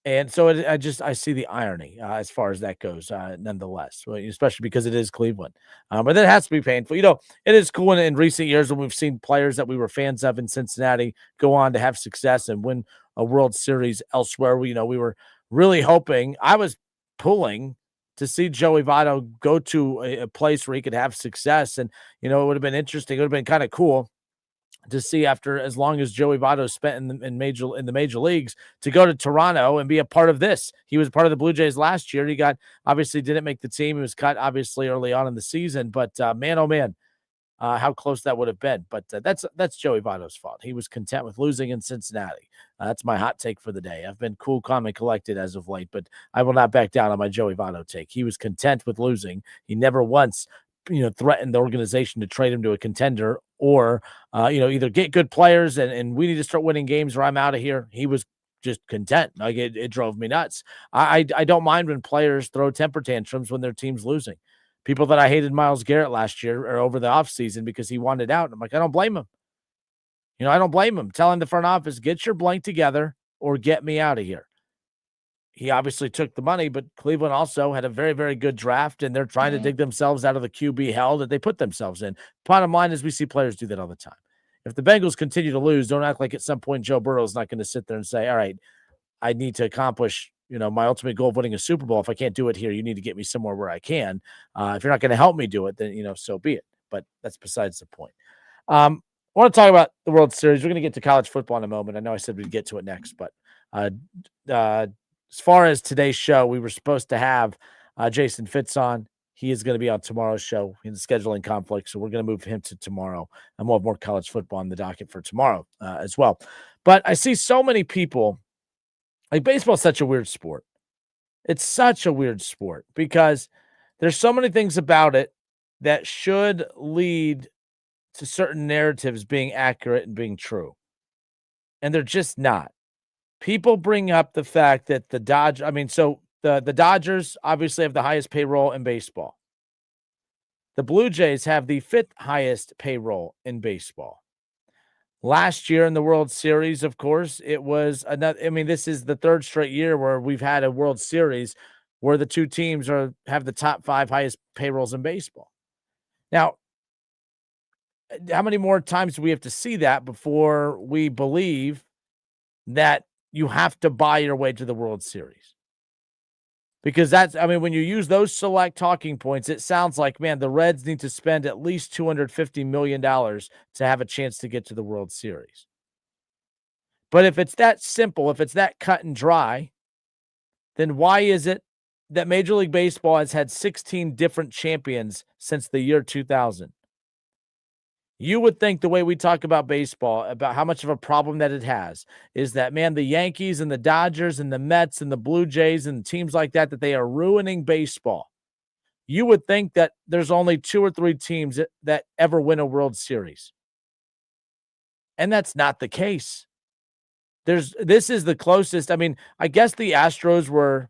And so I see the irony as far as that goes, nonetheless, especially because it is Cleveland. But that has to be painful. It is cool in recent years when we've seen players that we were fans of in Cincinnati go on to have success and win a World Series elsewhere. We were really hoping, I was pulling to see Joey Votto go to a place where he could have success. And, it would have been interesting. It would have been kind of cool to see, after as long as Joey Votto spent in the major leagues, to go to Toronto and be a part of this. He was part of the Blue Jays last year. He obviously didn't make the team. He was cut obviously early on in the season, but man, oh man, how close that would have been. But that's Joey Votto's fault. He was content with losing in Cincinnati. That's my hot take for the day. I've been cool, calm, and collected as of late, but I will not back down on my Joey Votto take. He was content with losing. He never once threatened the organization to trade him to a contender or, either get good players and we need to start winning games or I'm out of here. He was just content. Like it drove me nuts. I don't mind when players throw temper tantrums when their team's losing. People that I hated Myles Garrett last year or over the offseason because he wanted out. I'm like, I don't blame him. I don't blame him. Telling the front office, get your blank together or get me out of here. He obviously took the money, but Cleveland also had a very, very good draft, and they're trying to dig themselves out of the QB hell that they put themselves in. Bottom line is we see players do that all the time. If the Bengals continue to lose, don't act like at some point Joe Burrow is not going to sit there and say, all right, I need to accomplish, my ultimate goal of winning a Super Bowl. If I can't do it here, you need to get me somewhere where I can. If you're not going to help me do it, then, so be it. But that's besides the point. I want to talk about the World Series. We're going to get to college football in a moment. I know I said we'd get to it next, but as far as today's show, we were supposed to have Jason Fitz on. He is going to be on tomorrow's show in the scheduling conflict, so we're going to move him to tomorrow. And we'll have more college football on the docket for tomorrow as well. But I see so many people, like baseball is such a weird sport. It's such a weird sport because there's so many things about it that should lead to certain narratives being accurate and being true. And they're just not. People bring up the fact that the Dodgers, the Dodgers obviously have the highest payroll in baseball. The Blue Jays have the 5th highest payroll in baseball. Last year in the World Series, of course, it was another. I mean, this is the 3rd straight year where we've had a World Series where the two teams have the top 5 highest payrolls in baseball. Now, how many more times do we have to see that before we believe that you have to buy your way to the World Series? Because when you use those select talking points, it sounds like, man, the Reds need to spend at least $250 million to have a chance to get to the World Series. But if it's that simple, if it's that cut and dry, then why is it that Major League Baseball has had 16 different champions since the year 2000? You would think the way we talk about baseball, about how much of a problem that it has, is that, man, the Yankees and the Dodgers and the Mets and the Blue Jays and teams like that they are ruining baseball. You would think that there's only 2 or 3 teams that ever win a World Series. And that's not the case. This is the closest. I mean, I guess the Astros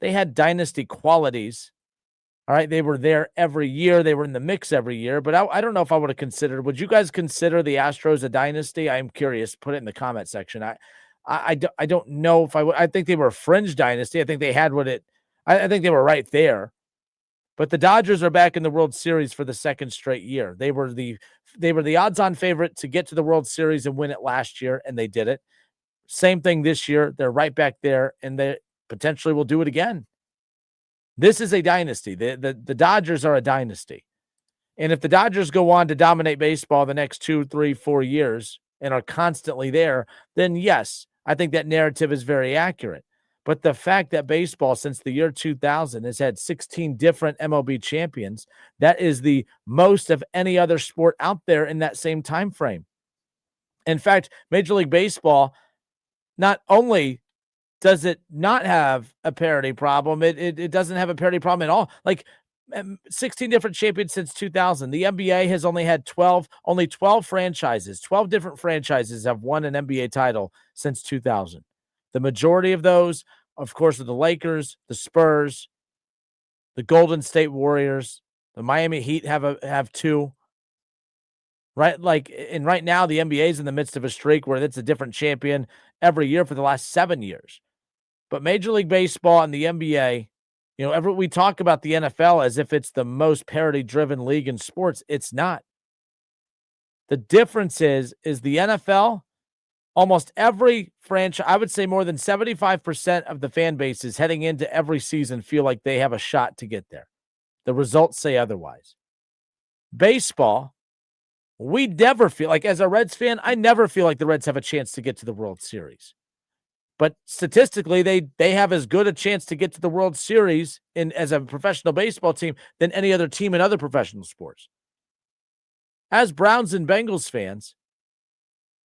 they had dynasty qualities. All right, they were there every year. They were in the mix every year, but I don't know if I would have considered. Would you guys consider the Astros a dynasty? I'm curious. Put it in the comment section. I don't know if I would. I think they were a fringe dynasty. I think they had I think they were right there. But the Dodgers are back in the World Series for the 2nd straight year. They were the odds-on favorite to get to the World Series and win it last year, and they did it. Same thing this year. They're right back there, and they potentially will do it again. This is a dynasty. The Dodgers are a dynasty. And if the Dodgers go on to dominate baseball the next 2, 3, 4 years and are constantly there, then yes, I think that narrative is very accurate. But the fact that baseball since the year 2000 has had 16 different MLB champions, that is the most of any other sport out there in that same time frame. In fact, Major League Baseball not only does it not have a parity problem, it doesn't have a parity problem at all. Like 16 different champions since 2000. The NBA has only had 12 franchises. 12 different franchises have won an NBA title since 2000. The majority of those, of course, are the Lakers, the Spurs, the Golden State Warriors, the Miami Heat have 2. Right, and right now the NBA is in the midst of a streak where it's a different champion every year for the last 7 years. But Major League Baseball and the NBA, we talk about the NFL as if it's the most parity-driven league in sports. It's not. The difference is the NFL, almost every franchise, I would say more than 75% of the fan bases heading into every season feel like they have a shot to get there. The results say otherwise. Baseball, we never feel like, as a Reds fan, I never feel like the Reds have a chance to get to the World Series. But statistically, they have as good a chance to get to the World Series as a professional baseball team than any other team in other professional sports. As Browns and Bengals fans,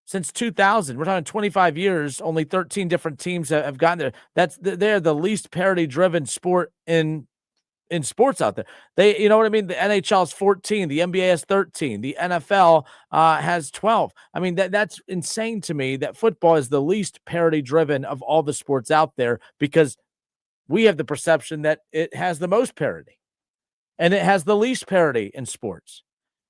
since 2000, we're talking 25 years, only 13 different teams have gotten there. They're the least parity-driven sport in sports out there. You know what I mean? The NHL is 14, the NBA has 13, the NFL has 12. I mean, that's insane to me that football is the least parity driven of all the sports out there, because we have the perception that it has the most parity and it has the least parity in sports.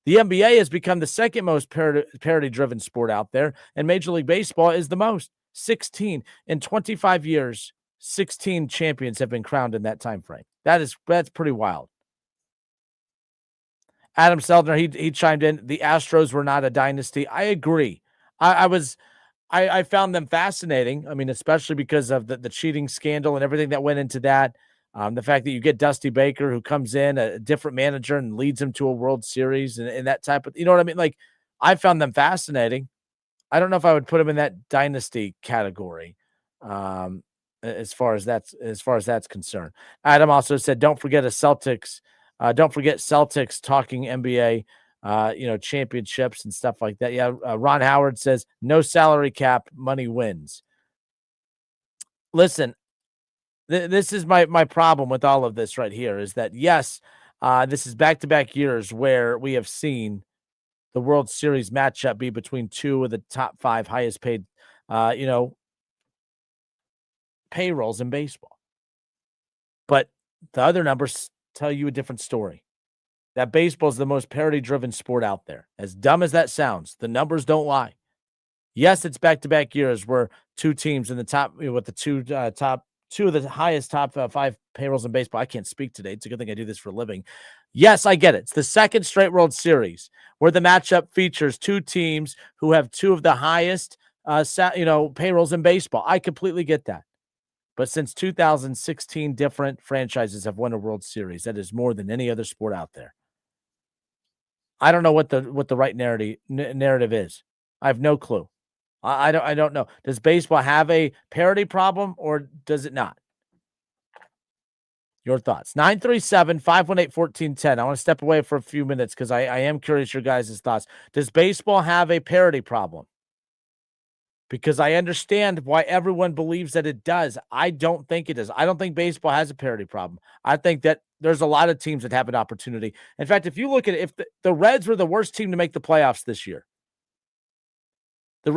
The NBA has become the second most parity driven sport out there, and Major League Baseball is the most. 16 in 25 years. 16 champions have been crowned in that time frame. That's pretty wild. Adam Seldner, he chimed in. The Astros were not a dynasty. I agree. I found them fascinating. I mean, especially because of the cheating scandal and everything that went into that. The fact that you get Dusty Baker, who comes in, a different manager, and leads them to a World Series and that type of, you know what I mean? Like, I found them fascinating. I don't know if I would put them in that dynasty category. As far as that's concerned. Adam also said, don't forget Celtics talking NBA, championships and stuff like that. Yeah. Ron Howard says, no salary cap, money wins. Listen, this is my problem with all of this right here, is that, yes, this is back-to-back years where we have seen the World Series matchup be between 2 of the top 5 highest paid, payrolls in baseball. But the other numbers tell you a different story. that baseball is the most parity-driven sport out there. As dumb as that sounds, the numbers don't lie. Yes, it's back-to-back years where two teams in the top, with the two of the highest top 5 payrolls in baseball. I can't speak today. It's a good thing I do this for a living. Yes, I get it. It's the second straight World Series where the matchup features two teams who have two of the highest, payrolls in baseball. I completely get that. But since 2016, different franchises have won a World Series. That is more than any other sport out there. I don't know what the right narrative is. I have no clue. I don't know. Does baseball have a parity problem or does it not? Your thoughts. 937-518-1410. I want to step away for a few minutes because I am curious your guys' thoughts. Does baseball have a parity problem? Because I understand why everyone believes that it does. I don't think it does. I don't think baseball has a parity problem. I think that there's a lot of teams that have an opportunity. In fact, if you look at it, if the Reds were the worst team to make the playoffs this year, and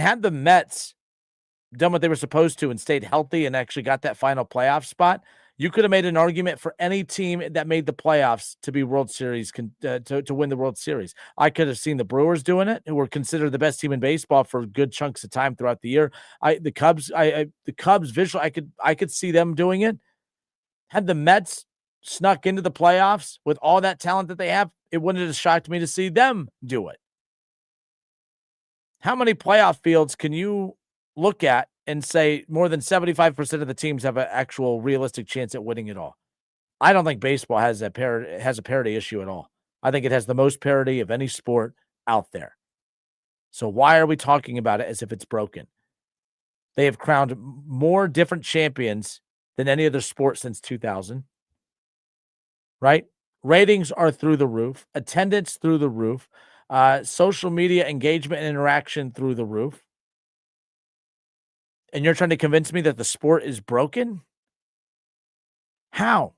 had the Mets done what they were supposed to and stayed healthy and actually got that final playoff spot, you could have made an argument for any team that made the playoffs to be World Series, to win the World Series. I could have seen the Brewers doing it, who were considered the best team in baseball for good chunks of time throughout the year. The Cubs visually, I could see them doing it. Had the Mets snuck into the playoffs with all that talent that they have, it wouldn't have shocked me to see them do it. How many playoff fields can you look at and say more than 75% of the teams have an actual realistic chance at winning it all? I don't think baseball has a parity issue at all. I think it has the most parity of any sport out there. So why are we talking about it as if it's broken? They have crowned more different champions than any other sport since 2000, right? Ratings are through the roof, attendance through the roof, social media engagement and interaction through the roof. And you're trying to convince me that the sport is broken? How?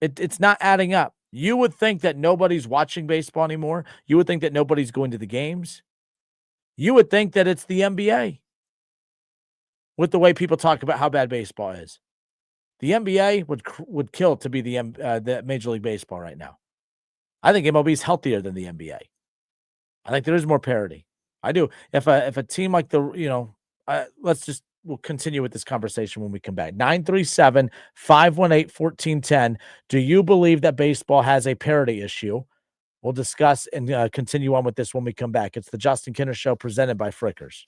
It's not adding up. You would think that nobody's watching baseball anymore. You would think that nobody's going to the games. You would think that it's the NBA with the way people talk about how bad baseball is. The NBA would kill to be the Major League Baseball right now. I think MLB is healthier than the NBA. I think there is more parity. I do. If a team like we'll continue with this conversation when we come back. 937-518-1410. Do you believe that baseball has a parity issue? We'll discuss and continue on with this when we come back. It's the Justin Kinner Show presented by Frickers.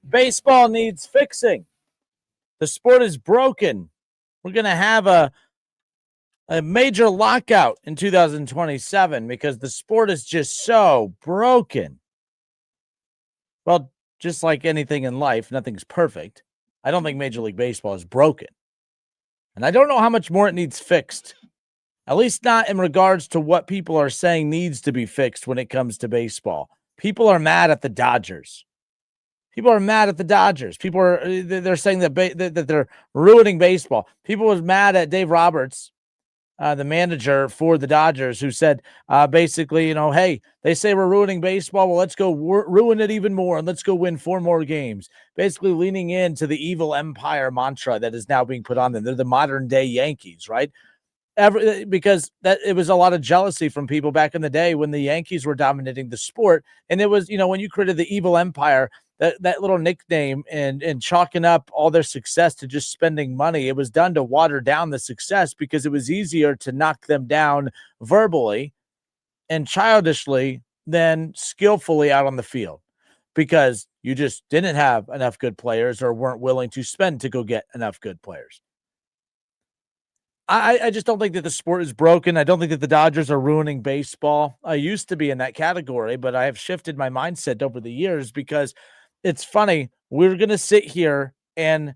Baseball needs fixing. The sport is broken. We're going to have a major lockout in 2027 because the sport is just so broken. Well, just like anything in life, nothing's perfect. I don't think Major League Baseball is broken. And I don't know how much more it needs fixed. At least not in regards to what people are saying needs to be fixed when it comes to baseball. People are mad at the Dodgers. People are mad at the Dodgers. People are they're saying that they're ruining baseball. People was mad at Dave Roberts, the manager for the Dodgers, who said basically, hey, they say we're ruining baseball. Well, let's go ruin it even more, and let's go win 4 more games. Basically leaning into the evil empire mantra that is now being put on them. They're the modern day Yankees, right? Because it was a lot of jealousy from people back in the day when the Yankees were dominating the sport. And it was, when you created the evil empire, that little nickname and chalking up all their success to just spending money, it was done to water down the success because it was easier to knock them down verbally and childishly than skillfully out on the field because you just didn't have enough good players or weren't willing to spend to go get enough good players. I just don't think that the sport is broken. I don't think that the Dodgers are ruining baseball. I used to be in that category, but I have shifted my mindset over the years because it's funny. We're going to sit here and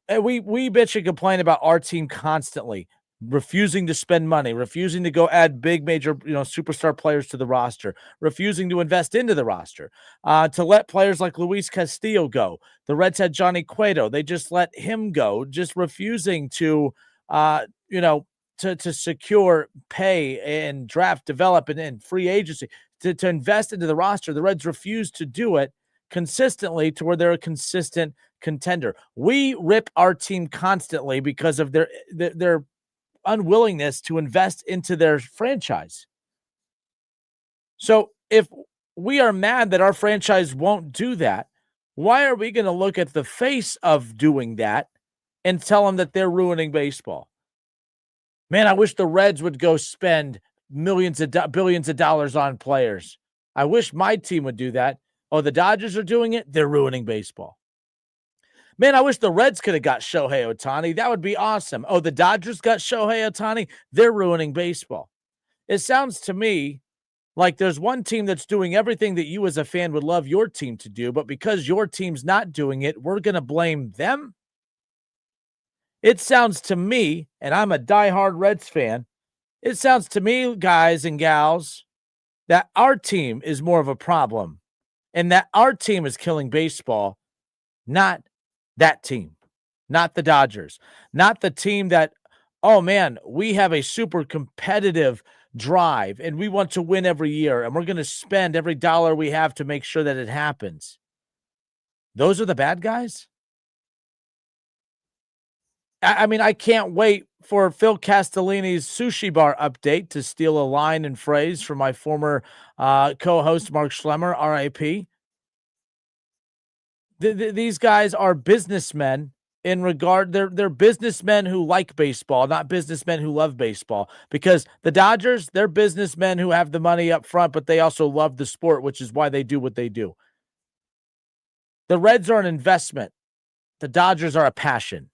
we bitch and complain about our team constantly, refusing to spend money, refusing to go add big major, superstar players to the roster, refusing to invest into the roster, to let players like Luis Castillo go. The Reds had Johnny Cueto. They just let him go, just refusing to to secure pay and draft, develop, and free agency to invest into the roster. The Reds refuse to do it consistently to where they're a consistent contender. We rip our team constantly because of their unwillingness to invest into their franchise. So if we are mad that our franchise won't do that, why are we going to look at the face of doing that and tell them that they're ruining baseball? Man, I wish the Reds would go spend billions of dollars on players. I wish my team would do that. Oh, the Dodgers are doing it? They're ruining baseball. Man, I wish the Reds could have got Shohei Ohtani. That would be awesome. Oh, the Dodgers got Shohei Ohtani? They're ruining baseball. It sounds to me like there's one team that's doing everything that you as a fan would love your team to do, but because your team's not doing it, we're going to blame them. It sounds to me, and I'm a diehard Reds fan, it sounds to me, guys and gals, that our team is more of a problem and that our team is killing baseball, not that team, not the Dodgers, not the team that, oh man, we have a super competitive drive and we want to win every year and we're going to spend every dollar we have to make sure that it happens. Those are the bad guys? I mean, I can't wait for Phil Castellini's sushi bar update to steal a line and phrase from my former co-host Mark Schlemmer, RIP. These guys are businessmen in regard. They're businessmen who like baseball, not businessmen who love baseball. Because the Dodgers, they're businessmen who have the money up front, but they also love the sport, which is why they do what they do. The Reds are an investment. The Dodgers are a passion.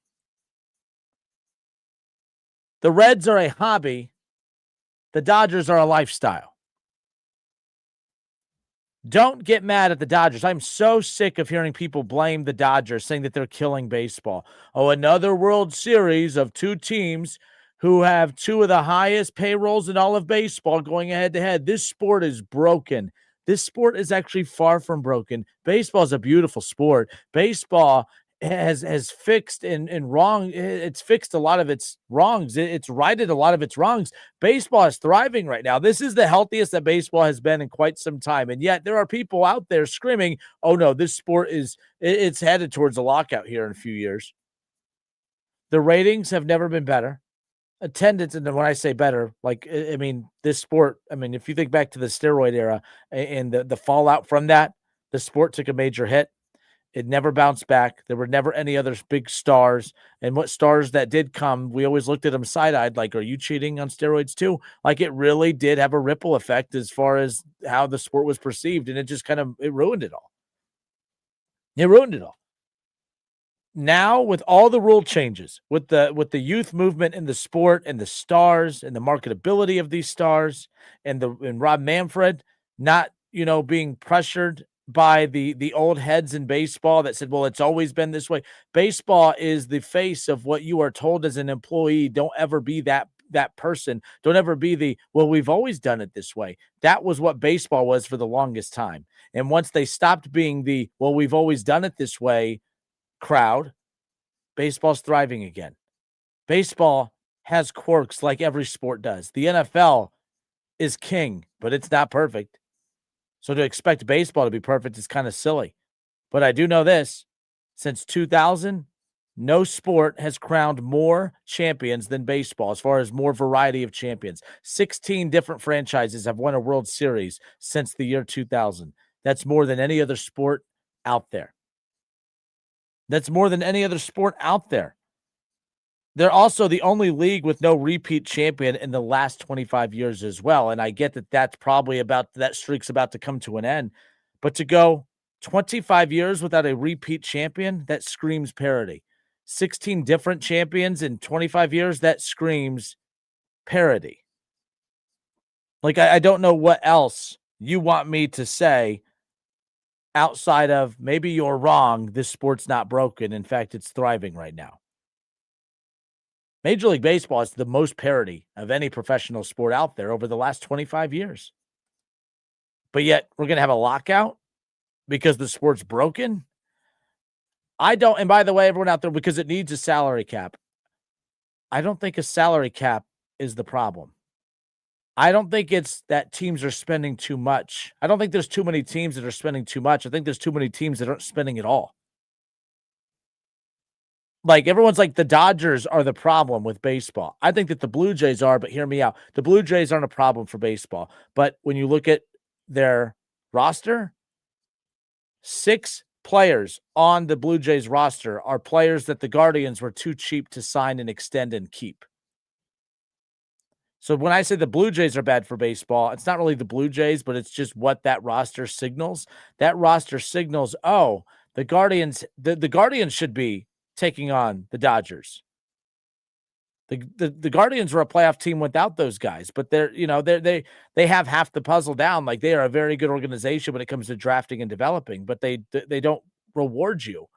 The Reds are a hobby. The Dodgers are a lifestyle. Don't get mad at the Dodgers. I'm so sick of hearing people blame the Dodgers, saying that they're killing baseball. Oh, another World Series of two teams who have two of the highest payrolls in all of baseball going head-to-head. This sport is broken. This sport is actually far from broken. Baseball is a beautiful sport. Baseball has fixed and wrong. It's fixed a lot of its wrongs. It's righted a lot of its wrongs. Baseball is thriving right now. This is the healthiest that baseball has been in quite some time. And yet there are people out there screaming, oh no, this sport it's headed towards a lockout here in a few years. The ratings have never been better. Attendance, and when I say better, like, I mean, this sport, I mean, if you think back to the steroid era and the fallout from that, the sport took a major hit. It never bounced back. There were never any other big stars. And what stars that did come, we always looked at them side-eyed like, are you cheating on steroids too? Like, it really did have a ripple effect as far as how the sport was perceived, and it just it ruined it all. It ruined it all. Now, with all the rule changes, with the youth movement in the sport and the stars and the marketability of these stars and Rob Manfred not, being pressured by the old heads in baseball that said, well, it's always been this way. Baseball is the face of what you are told as an employee. Don't ever be that person. Don't ever be well, we've always done it this way. That was what baseball was for the longest time. And once they stopped being well, we've always done it this way crowd, baseball's thriving again. Baseball has quirks like every sport does. The NFL is king, but it's not perfect. So to expect baseball to be perfect is kind of silly. But I do know this. Since 2000, no sport has crowned more champions than baseball as far as more variety of champions. 16 different franchises have won a World Series since the year 2000. That's more than any other sport out there. That's more than any other sport out there. They're also the only league with no repeat champion in the last 25 years as well. And I get that that's probably that streak's about to come to an end. But to go 25 years without a repeat champion, that screams parity. 16 different champions in 25 years, that screams parity. Like, I don't know what else you want me to say outside of maybe you're wrong, this sport's not broken. In fact, it's thriving right now. Major League Baseball is the most parity of any professional sport out there over the last 25 years. But yet, we're going to have a lockout because the sport's broken? I don't, and by the way, everyone out there, because it needs a salary cap, I don't think a salary cap is the problem. I don't think it's that teams are spending too much. I don't think there's too many teams that are spending too much. I think there's too many teams that aren't spending at all. Like, everyone's like, the Dodgers are the problem with baseball. I think that the Blue Jays are, but hear me out. The Blue Jays aren't a problem for baseball. But when you look at their roster, 6 players on the Blue Jays roster are players that the Guardians were too cheap to sign and extend and keep. So when I say the Blue Jays are bad for baseball, it's not really the Blue Jays, but it's just what that roster signals. That roster signals, the Guardians, the Guardians should be taking on the Dodgers. The Guardians were a playoff team without those guys, but they have half the puzzle down. Like, they are a very good organization when it comes to drafting and developing, but they don't reward you.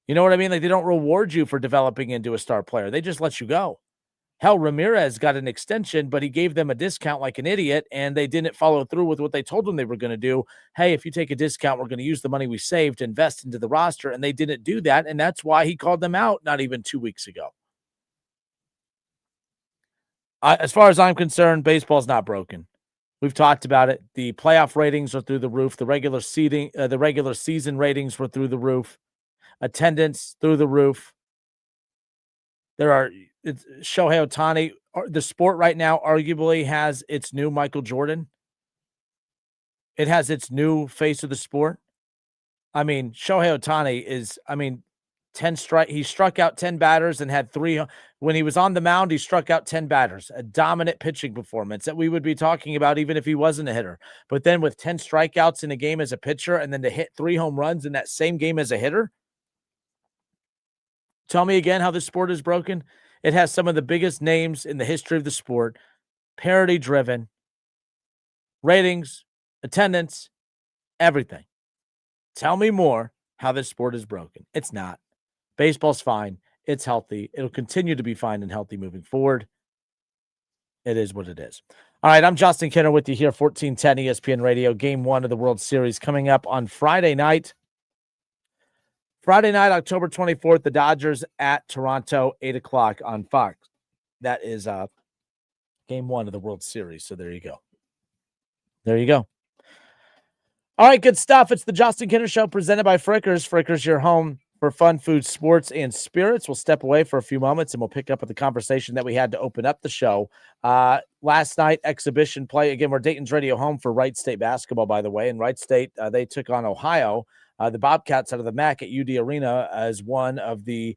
You know what I mean? Like, they don't reward you for developing into a star player. They just let you go. Hell, Ramirez got an extension, but he gave them a discount like an idiot, and they didn't follow through with what they told them they were going to do. Hey, if you take a discount, we're going to use the money we saved to invest into the roster, and they didn't do that, and that's why he called them out not even 2 weeks ago. As far as I'm concerned, baseball's not broken. We've talked about it. The playoff ratings are through the roof. The regular season ratings were through the roof. Attendance through the roof. It's Shohei Ohtani. The sport right now arguably has its new Michael Jordan. It has its new face of the sport. I mean, Shohei Ohtani is, 10 strike. He struck out 10 batters and had 3. When he was on the mound, he struck out 10 batters. A dominant pitching performance that we would be talking about even if he wasn't a hitter. But then with 10 strikeouts in a game as a pitcher and then to hit 3 home runs in that same game as a hitter. Tell me again how this sport is broken. It has some of the biggest names in the history of the sport, parity-driven, ratings, attendance, everything. Tell me more how this sport is broken. It's not. Baseball's fine. It's healthy. It'll continue to be fine and healthy moving forward. It is what it is. All right, I'm Justin Kinner with you here, 1410 ESPN Radio, Game 1 of the World Series coming up on Friday night. Friday night, October 24th, the Dodgers at Toronto, 8 o'clock on Fox. That is Game 1 of the World Series, so there you go. There you go. All right, good stuff. It's the Justin Kinner Show presented by Frickers. Frickers, your home for fun, food, sports, and spirits. We'll step away for a few moments, and we'll pick up with the conversation that we had to open up the show. Last night, exhibition play. Again, we're Dayton's radio home for Wright State basketball, by the way. And Wright State, they took on Ohio. The Bobcats out of the MAC at UD Arena as one of the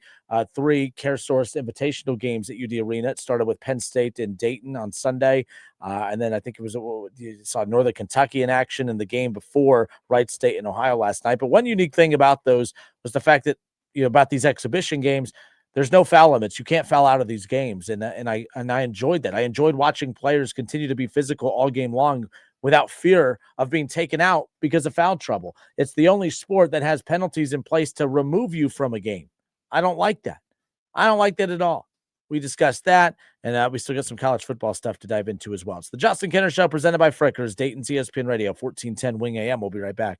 3 CareSource Invitational games at UD Arena. It started with Penn State and Dayton on Sunday. And then I think it was, you saw Northern Kentucky in action in the game before Wright State and Ohio last night. But one unique thing about those was the fact that, about these exhibition games, there's no foul limits. You can't foul out of these games. And I enjoyed that. I enjoyed watching players continue to be physical all game long without fear of being taken out because of foul trouble. It's the only sport that has penalties in place to remove you from a game. I don't like that. I don't like that at all. We discussed that, and we still got some college football stuff to dive into as well. It's the Justin Kinner Show presented by Frickers, Dayton's ESPN Radio, 1410 Wing AM. We'll be right back.